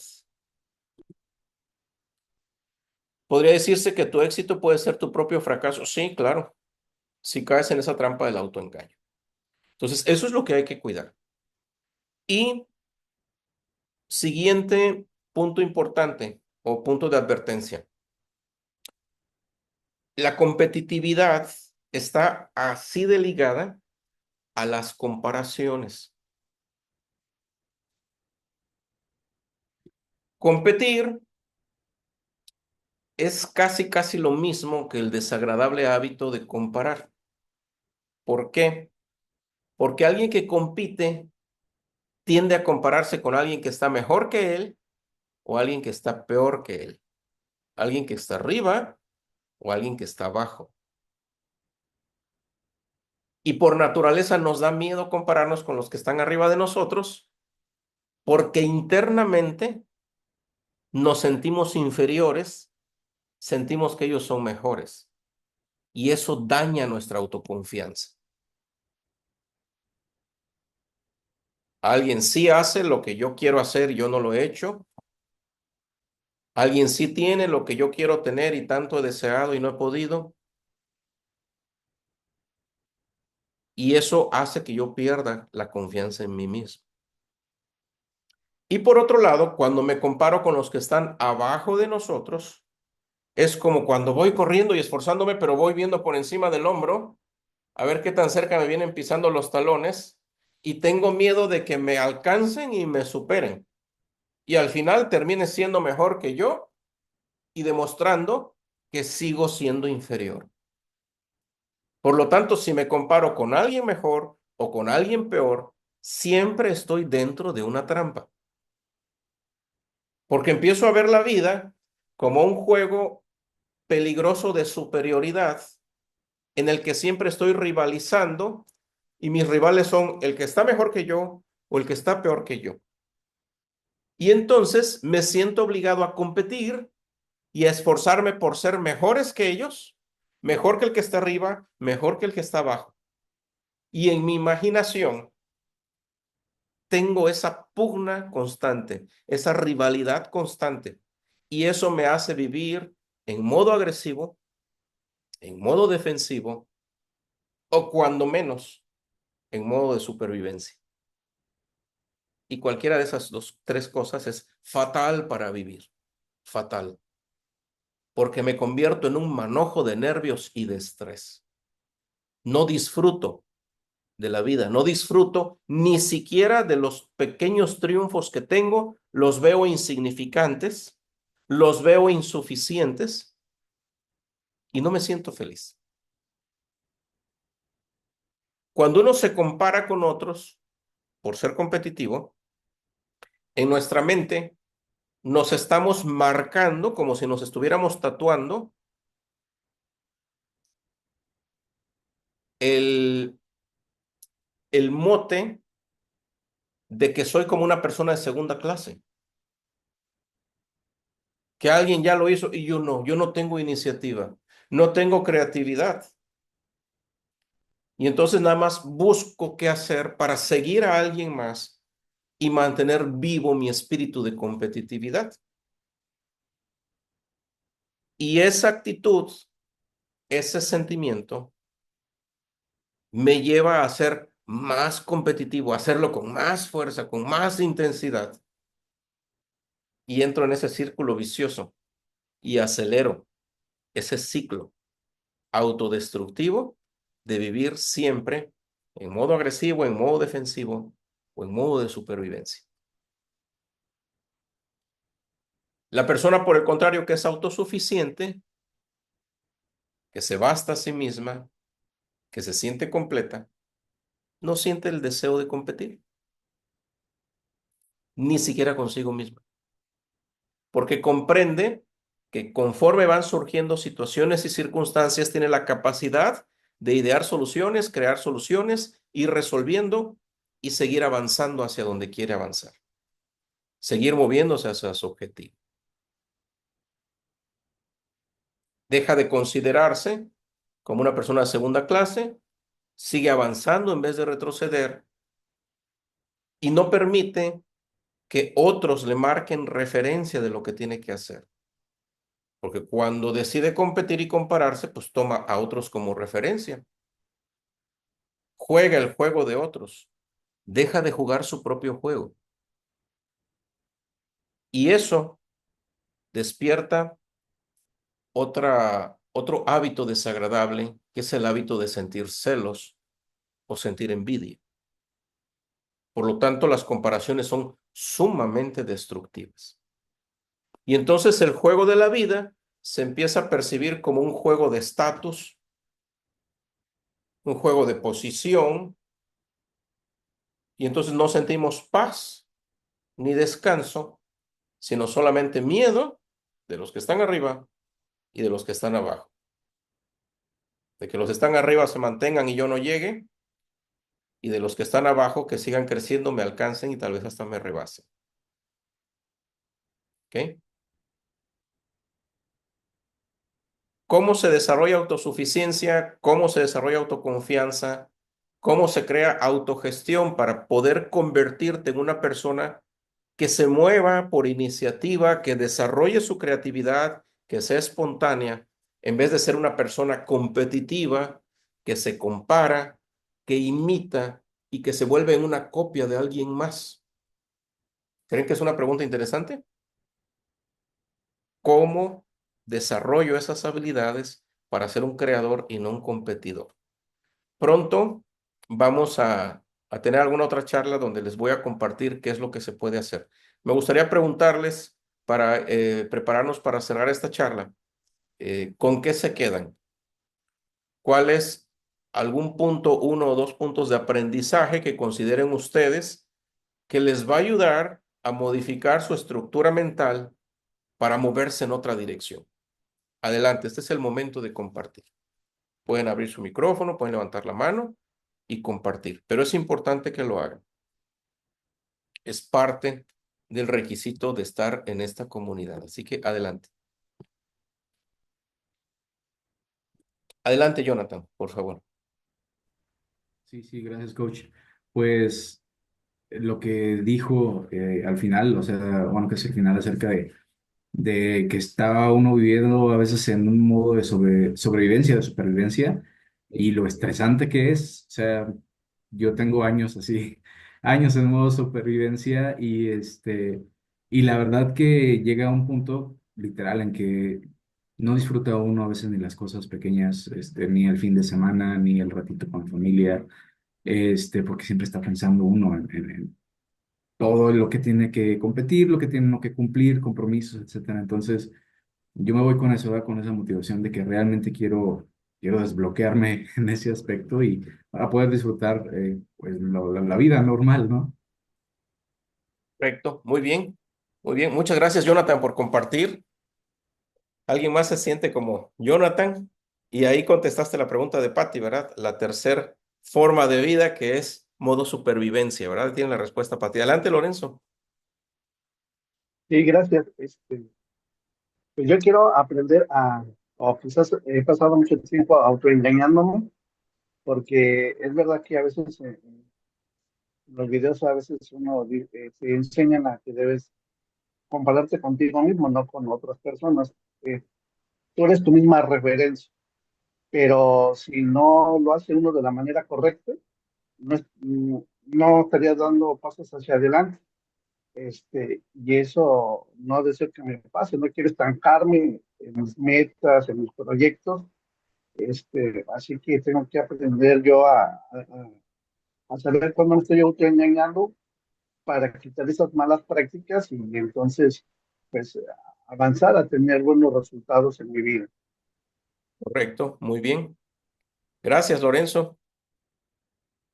¿Podría decirse que tu éxito puede ser tu propio fracaso? Sí, claro, si caes en esa trampa del autoengaño. Entonces, eso es lo que hay que cuidar. Y siguiente punto importante o punto de advertencia. La competitividad está así de ligada a las comparaciones. Competir es casi lo mismo que el desagradable hábito de comparar. ¿Por qué? Porque alguien que compite tiende a compararse con alguien que está mejor que él o alguien que está peor que él, alguien que está arriba o alguien que está abajo. Y por naturaleza nos da miedo compararnos con los que están arriba de nosotros porque internamente nos sentimos inferiores, sentimos que ellos son mejores y eso daña nuestra autoconfianza. Alguien sí hace lo que yo quiero hacer, yo no lo he hecho. Alguien sí tiene lo que yo quiero tener y tanto he deseado y no he podido. Y eso hace que yo pierda la confianza en mí mismo. Y por otro lado, cuando me comparo con los que están abajo de nosotros, es como cuando voy corriendo y esforzándome, pero voy viendo por encima del hombro, a ver qué tan cerca me vienen pisando los talones, y tengo miedo de que me alcancen y me superen. Y al final termine siendo mejor que yo y demostrando que sigo siendo inferior. Por lo tanto, si me comparo con alguien mejor o con alguien peor, siempre estoy dentro de una trampa. Porque empiezo a ver la vida como un juego peligroso de superioridad en el que siempre estoy rivalizando y mis rivales son el que está mejor que yo o el que está peor que yo. Y entonces me siento obligado a competir y a esforzarme por ser mejores que ellos, mejor que el que está arriba, mejor que el que está abajo. Y en mi imaginación tengo esa pugna constante, esa rivalidad constante. Y eso me hace vivir en modo agresivo, en modo defensivo o cuando menos en modo de supervivencia. Y cualquiera de esas tres cosas es fatal para vivir, fatal, porque me convierto en un manojo de nervios y de estrés. No disfruto de la vida, no disfruto ni siquiera de los pequeños triunfos que tengo, los veo insignificantes, los veo insuficientes y no me siento feliz. Cuando uno se compara con otros por ser competitivo, en nuestra mente nos estamos marcando como si nos estuviéramos tatuando el, el mote de que soy como una persona de segunda clase, que alguien ya lo hizo y yo no tengo iniciativa, no tengo creatividad. Y entonces nada más busco qué hacer para seguir a alguien más y mantener vivo mi espíritu de competitividad. Y esa actitud, ese sentimiento, me lleva a ser más competitivo, a hacerlo con más fuerza, con más intensidad. Y entro en ese círculo vicioso y acelero ese ciclo autodestructivo de vivir siempre en modo agresivo, en modo defensivo o en modo de supervivencia. La persona, por el contrario, que es autosuficiente, que se basta a sí misma, que se siente completa, no siente el deseo de competir, ni siquiera consigo misma, porque comprende que conforme van surgiendo situaciones y circunstancias, tiene la capacidad de idear soluciones, crear soluciones, ir resolviendo y seguir avanzando hacia donde quiere avanzar. Seguir moviéndose hacia su objetivo. Deja de considerarse como una persona de segunda clase, sigue avanzando en vez de retroceder y no permite que otros le marquen referencia de lo que tiene que hacer. Porque cuando decide competir y compararse, pues toma a otros como referencia. Juega el juego de otros. Deja de jugar su propio juego. Y eso despierta otro hábito desagradable, que es el hábito de sentir celos o sentir envidia. Por lo tanto, las comparaciones son sumamente destructivas. Y entonces el juego de la vida se empieza a percibir como un juego de estatus, un juego de posición, y entonces no sentimos paz ni descanso, sino solamente miedo de los que están arriba y de los que están abajo. De que los que están arriba se mantengan y yo no llegue, y de los que están abajo que sigan creciendo, me alcancen y tal vez hasta me rebasen. ¿Ok? ¿Cómo se desarrolla autosuficiencia? ¿Cómo se desarrolla autoconfianza? ¿Cómo se crea autogestión para poder convertirte en una persona que se mueva por iniciativa, que desarrolle su creatividad, que sea espontánea, en vez de ser una persona competitiva, que se compara, que imita y que se vuelve en una copia de alguien más? ¿Creen que es una pregunta interesante? ¿Cómo desarrollo esas habilidades para ser un creador y no un competidor? Pronto vamos a tener alguna otra charla donde les voy a compartir qué es lo que se puede hacer. Me gustaría preguntarles para prepararnos para cerrar esta charla, ¿con qué se quedan? ¿Cuál es algún punto, uno o dos puntos de aprendizaje que consideren ustedes que les va a ayudar a modificar su estructura mental para moverse en otra dirección? Adelante, este es el momento de compartir. Pueden abrir su micrófono, pueden levantar la mano y compartir, pero es importante que lo hagan. Es parte del requisito de estar en esta comunidad. Así que adelante. Adelante, Jonathan, por favor. Sí, sí, gracias, coach. Pues lo que dijo al final, o sea, bueno, que es el final acerca de que estaba uno viviendo a veces en un modo de sobrevivencia, de supervivencia, y lo estresante que es, o sea, yo tengo años así, años en modo supervivencia, y la verdad que llega a un punto literal en que no disfruta uno a veces ni las cosas pequeñas, ni el fin de semana, ni el ratito con la familia, porque siempre está pensando uno en todo lo que tiene que competir, lo que tiene uno que cumplir, compromisos, etcétera. Entonces, yo me voy con eso, ¿verdad? Con esa motivación de que realmente quiero desbloquearme en ese aspecto y para poder disfrutar pues, la vida normal, ¿no? Correcto, muy bien. Muy bien, muchas gracias, Jonathan, por compartir. ¿Alguien más se siente como Jonathan? Y ahí contestaste la pregunta de Patty, ¿verdad? La tercera forma de vida que es modo supervivencia, ¿verdad? Tiene la respuesta, Patty. Adelante, Lorenzo. Sí, gracias. Pues yo quiero aprender o quizás he pasado mucho tiempo autoengañándome, porque es verdad que a veces en los videos a veces te enseñan a que debes compararte contigo mismo, no con otras personas. Eh, Tú eres tu misma referencia, pero si no lo hace uno de la manera correcta, no estarías dando pasos hacia adelante. Y eso no ha de ser que me pase, no quiero estancarme en mis metas, en mis proyectos, así que tengo que aprender yo a saber cuándo me estoy autoengañando para quitar esas malas prácticas y entonces, pues, avanzar a tener buenos resultados en mi vida. Correcto, muy bien. Gracias, Lorenzo.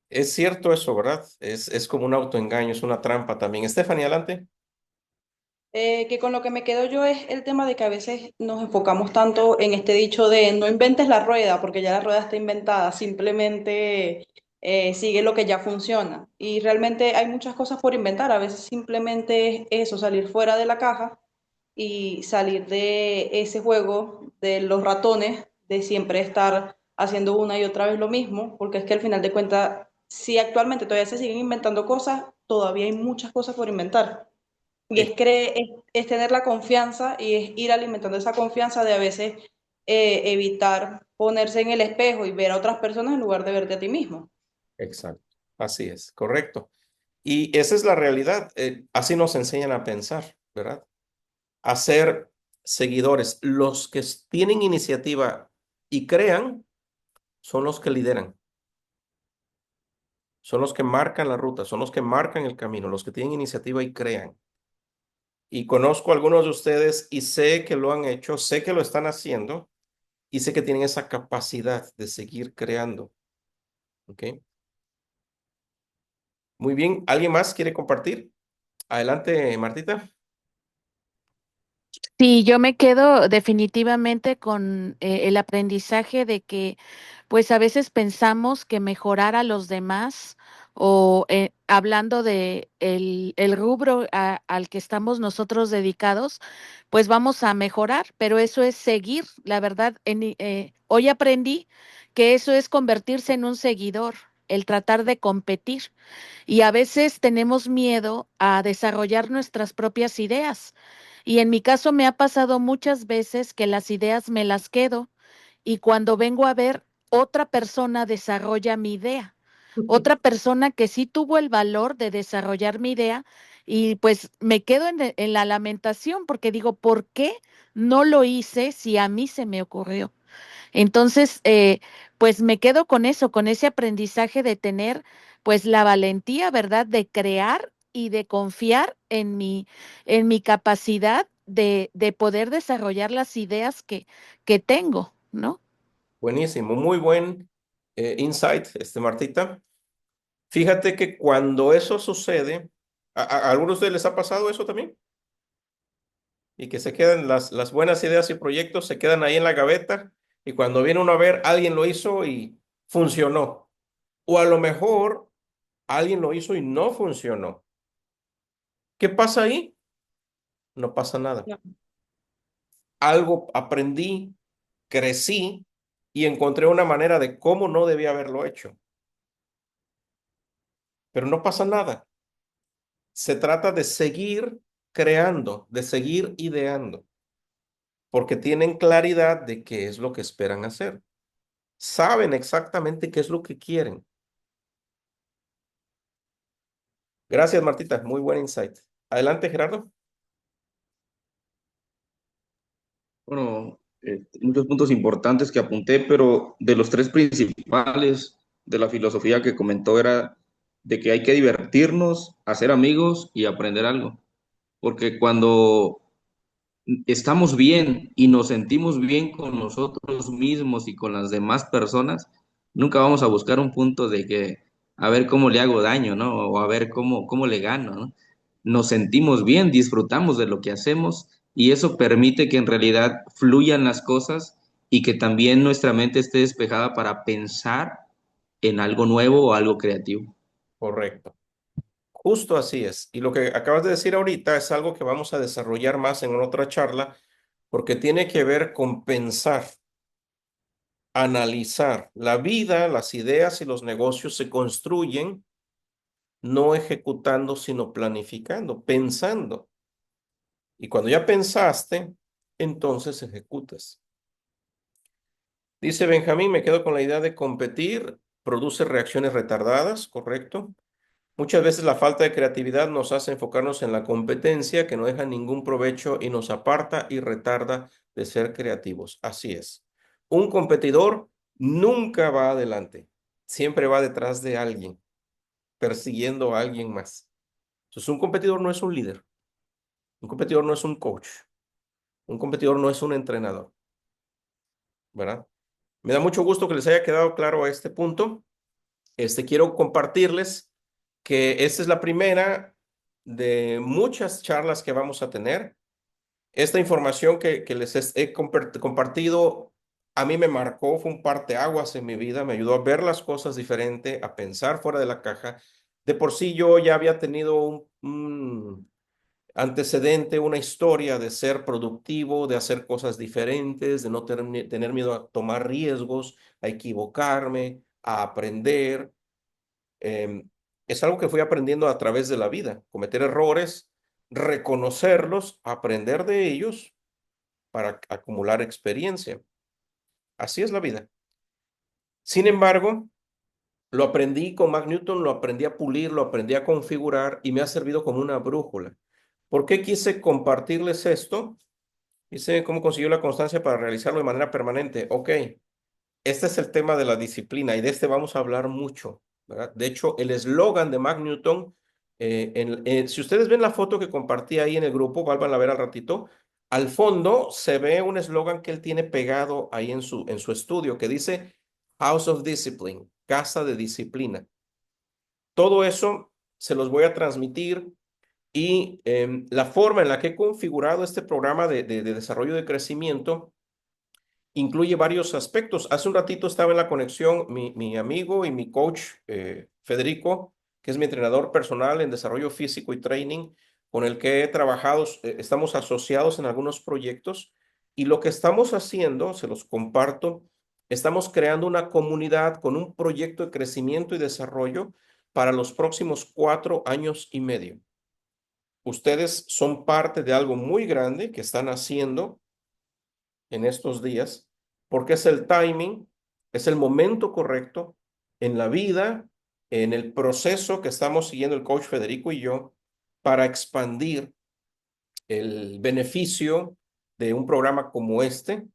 Es cierto eso, ¿verdad? Es como un autoengaño, es una trampa también. Stephanie, adelante. Que con lo que me quedo yo es el tema de que a veces nos enfocamos tanto en este dicho de no inventes la rueda, porque ya la rueda está inventada, simplemente sigue lo que ya funciona. Y realmente hay muchas cosas por inventar, a veces simplemente es eso, salir fuera de la caja y salir de ese juego de los ratones, de siempre estar haciendo una y otra vez lo mismo, porque es que al final de cuentas, si actualmente todavía se siguen inventando cosas, todavía hay muchas cosas por inventar. Y Eh, es tener la confianza y es ir alimentando esa confianza de a veces evitar ponerse en el espejo y ver a otras personas en lugar de verte a ti mismo. exacto, así es, correcto. Y esa es la realidad. Así nos enseñan a pensar, ¿verdad? A ser seguidores. Los que tienen iniciativa y crean son los que lideran, son los que marcan la ruta, son los que marcan el camino, los que tienen iniciativa y crean. Y conozco a algunos de ustedes y sé que lo han hecho, sé que lo están haciendo y sé que tienen esa capacidad de seguir creando. ¿Ok? Muy bien. ¿Alguien más quiere compartir? Adelante, Martita. Sí, yo me quedo definitivamente con el aprendizaje de que, pues a veces pensamos que mejorar a los demás o hablando de el rubro al que estamos nosotros dedicados, pues vamos a mejorar, pero eso es seguir. La verdad, hoy aprendí que eso es convertirse en un seguidor, el tratar de competir. Y a veces tenemos miedo a desarrollar nuestras propias ideas. Y en mi caso me ha pasado muchas veces que las ideas me las quedo y cuando vengo a ver, otra persona desarrolla mi idea, otra persona que sí tuvo el valor de desarrollar mi idea y pues me quedo en la lamentación porque digo, ¿por qué no lo hice si a mí se me ocurrió? Entonces, pues me quedo con eso, con ese aprendizaje de tener pues la valentía, ¿verdad? De crear y de confiar en mi capacidad de poder desarrollar las ideas que tengo, ¿no? Buenísimo, muy buen insight, Martita. Fíjate que cuando eso sucede, ¿a algunos de ustedes les ha pasado eso también? Y que se quedan las buenas ideas y proyectos, se quedan ahí en la gaveta y cuando viene uno a ver, alguien lo hizo y funcionó. O a lo mejor alguien lo hizo y no funcionó. ¿Qué pasa ahí? No pasa nada. No. Algo aprendí, crecí y encontré una manera de cómo no debía haberlo hecho. Pero no pasa nada. Se trata de seguir creando, de seguir ideando, porque tienen claridad de qué es lo que esperan hacer. Saben exactamente qué es lo que quieren. Gracias, Martita. Muy buen insight. Adelante, Gerardo. Bueno, muchos puntos importantes que apunté, pero de los tres principales de la filosofía que comentó era de que hay que divertirnos, hacer amigos y aprender algo. Porque cuando estamos bien y nos sentimos bien con nosotros mismos y con las demás personas, nunca vamos a buscar un punto de que a ver cómo le hago daño, ¿no? O a ver cómo le gano, ¿no? Nos sentimos bien, disfrutamos de lo que hacemos y eso permite que en realidad fluyan las cosas y que también nuestra mente esté despejada para pensar en algo nuevo o algo creativo. Correcto. Justo así es. Y lo que acabas de decir ahorita es algo que vamos a desarrollar más en otra charla, porque tiene que ver con pensar, analizar. La vida, las ideas y los negocios se construyen no ejecutando, sino planificando, pensando. Y cuando ya pensaste, entonces ejecutas. Dice Benjamín, me quedo con la idea de competir, produce reacciones retardadas, ¿correcto? Muchas veces la falta de creatividad nos hace enfocarnos en la competencia que no deja ningún provecho y nos aparta y retarda de ser creativos. Así es. Un competidor nunca va adelante, siempre va detrás de alguien, persiguiendo a alguien más. Entonces, un competidor no es un líder, un competidor no es un coach, un competidor no es un entrenador, ¿verdad? Me da mucho gusto que les haya quedado claro a este punto. Quiero compartirles que esta es la primera de muchas charlas que vamos a tener. Esta información que les he compartido a mí me marcó, fue un parteaguas en mi vida, me ayudó a ver las cosas diferente, a pensar fuera de la caja. De por sí yo ya había tenido un antecedente, una historia de ser productivo, de hacer cosas diferentes, de no tener miedo a tomar riesgos, a equivocarme, a aprender. Es algo que fui aprendiendo a través de la vida, cometer errores, reconocerlos, aprender de ellos para acumular experiencia. Así es la vida. Sin embargo, lo aprendí con Mac Newton, lo aprendí a pulir, lo aprendí a configurar y me ha servido como una brújula. ¿Por qué quise compartirles esto? Dice, ¿cómo consiguió la constancia para realizarlo de manera permanente? Ok, este es el tema de la disciplina y de este vamos a hablar mucho, ¿verdad? De hecho, el eslogan de Mac Newton, si ustedes ven la foto que compartí ahí en el grupo, vuelvan a ver al ratito, al fondo se ve un eslogan que él tiene pegado ahí en su estudio que dice House of Discipline, casa de disciplina. Todo eso se los voy a transmitir y la forma en la que he configurado este programa de desarrollo de crecimiento incluye varios aspectos. Hace un ratito estaba en la conexión mi amigo y mi coach Federico, que es mi entrenador personal en desarrollo físico y training, con el que he trabajado, estamos asociados en algunos proyectos y lo que estamos haciendo, se los comparto, estamos creando una comunidad con un proyecto de crecimiento y desarrollo para los próximos 4 años y medio. Ustedes son parte de algo muy grande que están haciendo en estos días, porque es el timing, es el momento correcto en la vida, en el proceso que estamos siguiendo el coach Federico y yo para expandir el beneficio de un programa como este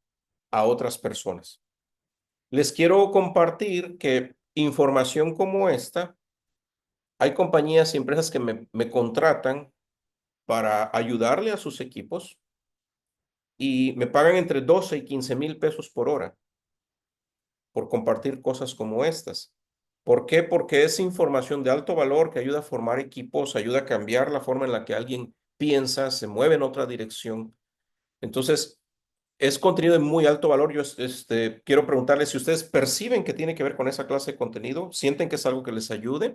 a otras personas. Les quiero compartir que información como esta, hay compañías y empresas que me contratan para ayudarle a sus equipos y me pagan entre 12 y 15 mil pesos por hora por compartir cosas como estas. ¿Por qué? Porque es información de alto valor que ayuda a formar equipos, ayuda a cambiar la forma en la que alguien piensa, se mueve en otra dirección. Entonces, es contenido de muy alto valor. Yo quiero preguntarles si ustedes perciben que tiene que ver con esa clase de contenido, sienten que es algo que les ayuda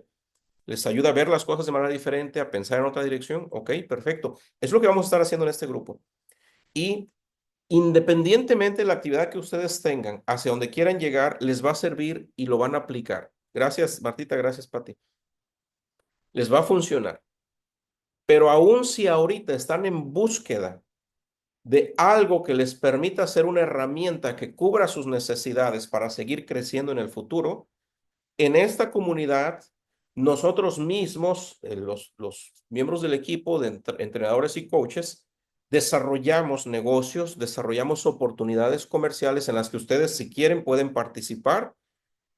a ver las cosas de manera diferente, a pensar en otra dirección. Ok, perfecto. Es lo que vamos a estar haciendo en este grupo. Y independientemente de la actividad que ustedes tengan, hacia donde quieran llegar, les va a servir y lo van a aplicar. Gracias, Martita, gracias, Pati. Les va a funcionar. Pero aún si ahorita están en búsqueda de algo que les permita ser una herramienta que cubra sus necesidades para seguir creciendo en el futuro, en esta comunidad, nosotros mismos, los miembros del equipo de entrenadores y coaches, desarrollamos negocios, desarrollamos oportunidades comerciales en las que ustedes, si quieren, pueden participar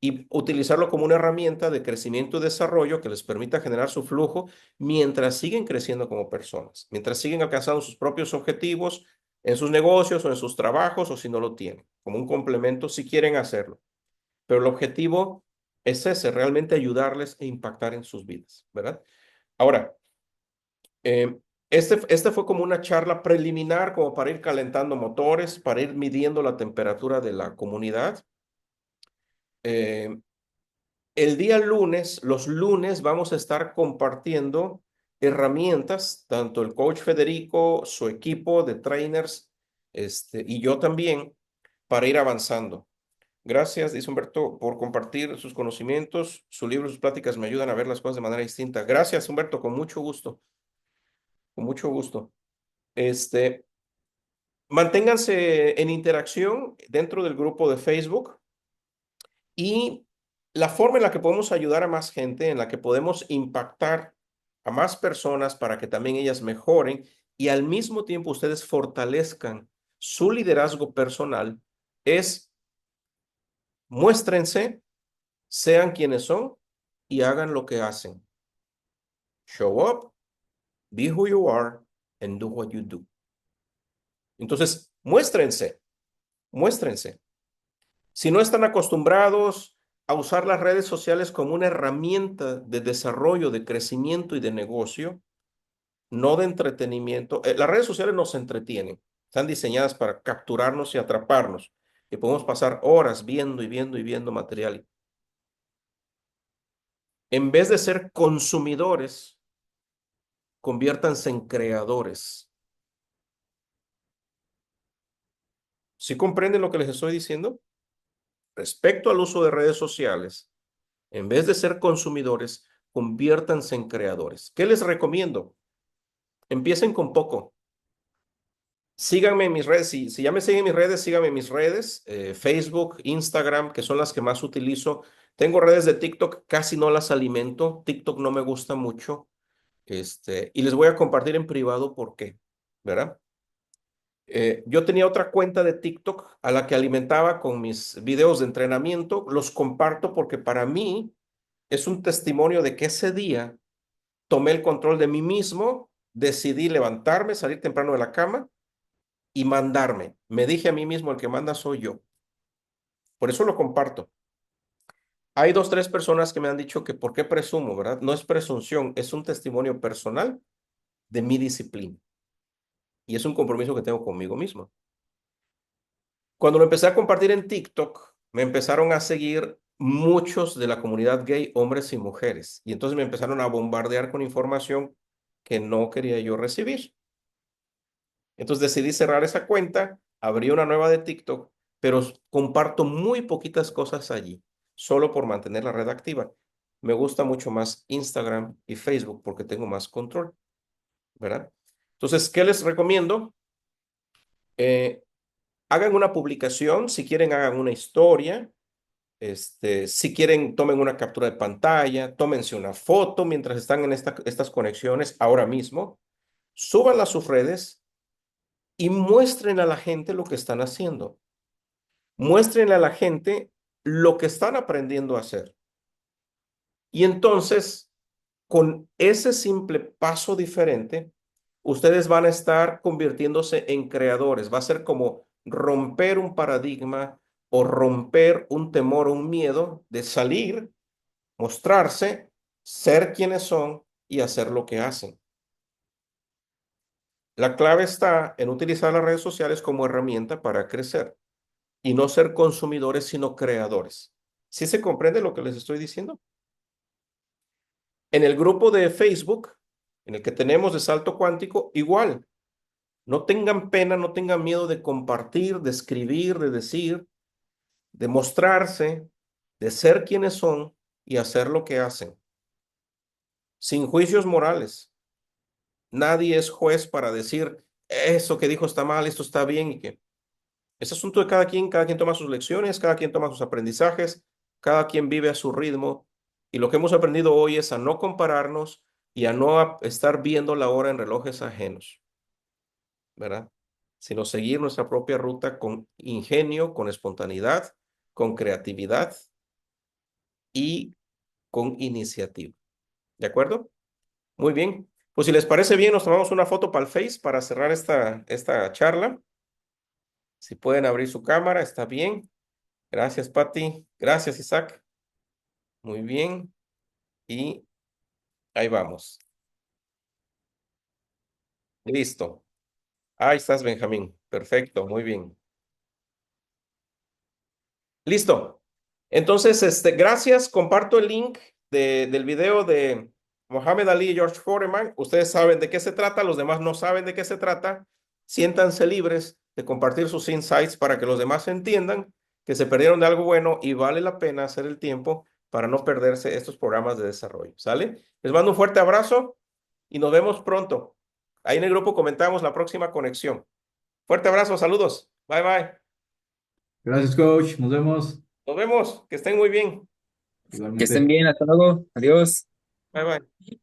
y utilizarlo como una herramienta de crecimiento y desarrollo que les permita generar su flujo mientras siguen creciendo como personas, mientras siguen alcanzando sus propios objetivos en sus negocios o en sus trabajos o si no lo tienen, como un complemento si quieren hacerlo. Pero el objetivo es ese, realmente ayudarles e impactar en sus vidas, ¿verdad? Ahora, este fue como una charla preliminar, como para ir calentando motores, para ir midiendo la temperatura de la comunidad. El día lunes, los lunes, vamos a estar compartiendo herramientas, tanto el coach Federico, su equipo de trainers, y yo también, para ir avanzando. Gracias, dice Humberto, por compartir sus conocimientos. Su libro, sus pláticas me ayudan a ver las cosas de manera distinta. Gracias, Humberto, con mucho gusto. Con mucho gusto. Manténganse en interacción dentro del grupo de Facebook y la forma en la que podemos ayudar a más gente, en la que podemos impactar a más personas para que también ellas mejoren y al mismo tiempo ustedes fortalezcan su liderazgo personal, es muéstrense, sean quienes son y hagan lo que hacen. Show up, be who you are, and do what you do. Entonces, muéstrense, muéstrense. Si no están acostumbrados a usar las redes sociales como una herramienta de desarrollo, de crecimiento y de negocio, no de entretenimiento. Las redes sociales nos entretienen, están diseñadas para capturarnos y atraparnos, y podemos pasar horas viendo y viendo y viendo material. En vez de ser consumidores, conviértanse en creadores. ¿Sí comprenden lo que les estoy diciendo? Respecto al uso de redes sociales, en vez de ser consumidores, conviértanse en creadores. ¿Qué les recomiendo? Empiecen con poco. Síganme en mis redes. Si ya me siguen en mis redes, síganme en mis redes, Facebook, Instagram, que son las que más utilizo. Tengo redes de TikTok, casi no las alimento. TikTok no me gusta mucho. Y les voy a compartir en privado por qué, ¿verdad? Yo tenía otra cuenta de TikTok a la que alimentaba con mis videos de entrenamiento. Los comparto porque para mí es un testimonio de que ese día tomé el control de mí mismo, decidí levantarme, salir temprano de la cama y mandarme. Me dije a mí mismo, el que manda soy yo. Por eso lo comparto. Hay dos, tres personas que me han dicho que por qué presumo, ¿verdad? No es presunción, es un testimonio personal de mi disciplina. Y es un compromiso que tengo conmigo mismo. Cuando lo empecé a compartir en TikTok, me empezaron a seguir muchos de la comunidad gay, hombres y mujeres. Y entonces me empezaron a bombardear con información que no quería yo recibir. Entonces decidí cerrar esa cuenta, abrí una nueva de TikTok, pero comparto muy poquitas cosas allí, solo por mantener la red activa. Me gusta mucho más Instagram y Facebook porque tengo más control, ¿verdad? Entonces, ¿qué les recomiendo? Hagan una publicación, si quieren hagan una historia, si quieren tomen una captura de pantalla, tómense una foto mientras están en estas conexiones ahora mismo, súbanla a sus redes y muestren a la gente lo que están haciendo. Muéstrenle a la gente lo que están aprendiendo a hacer. Y entonces, con ese simple paso diferente, ustedes van a estar convirtiéndose en creadores. Va a ser como romper un paradigma o romper un temor o un miedo de salir, mostrarse, ser quienes son y hacer lo que hacen. La clave está en utilizar las redes sociales como herramienta para crecer y no ser consumidores, sino creadores. ¿Sí se comprende lo que les estoy diciendo? En el grupo de Facebook, en el que tenemos de salto cuántico, igual. No tengan pena, no tengan miedo de compartir, de escribir, de decir, de mostrarse, de ser quienes son y hacer lo que hacen. Sin juicios morales. Nadie es juez para decir, eso que dijo está mal, esto está bien y que es asunto de cada quien toma sus lecciones, cada quien toma sus aprendizajes, cada quien vive a su ritmo. Y lo que hemos aprendido hoy es a no compararnos y a no estar viendo la hora en relojes ajenos, ¿verdad? Sino seguir nuestra propia ruta con ingenio, con espontaneidad, con creatividad y con iniciativa. ¿De acuerdo? Muy bien. Pues si les parece bien, nos tomamos una foto para el Face para cerrar esta charla. Si pueden abrir su cámara, está bien. Gracias, Patti. Gracias, Isaac. Muy bien. Y ahí vamos. Listo. Ahí estás, Benjamín. Perfecto, muy bien. Listo. Entonces, gracias. Comparto el link del video de Mohamed Ali y George Foreman. Ustedes saben de qué se trata, los demás no saben de qué se trata. Siéntanse libres de compartir sus insights para que los demás entiendan que se perdieron de algo bueno y vale la pena hacer el tiempo para no perderse estos programas de desarrollo. ¿Sale? Les mando un fuerte abrazo y nos vemos pronto. Ahí en el grupo comentamos la próxima conexión. Fuerte abrazo, saludos. Bye, bye. Gracias, coach. Nos vemos. Nos vemos. Que estén muy bien. Que estén Igualmente. bien, hasta luego. Adiós. Bye, bye.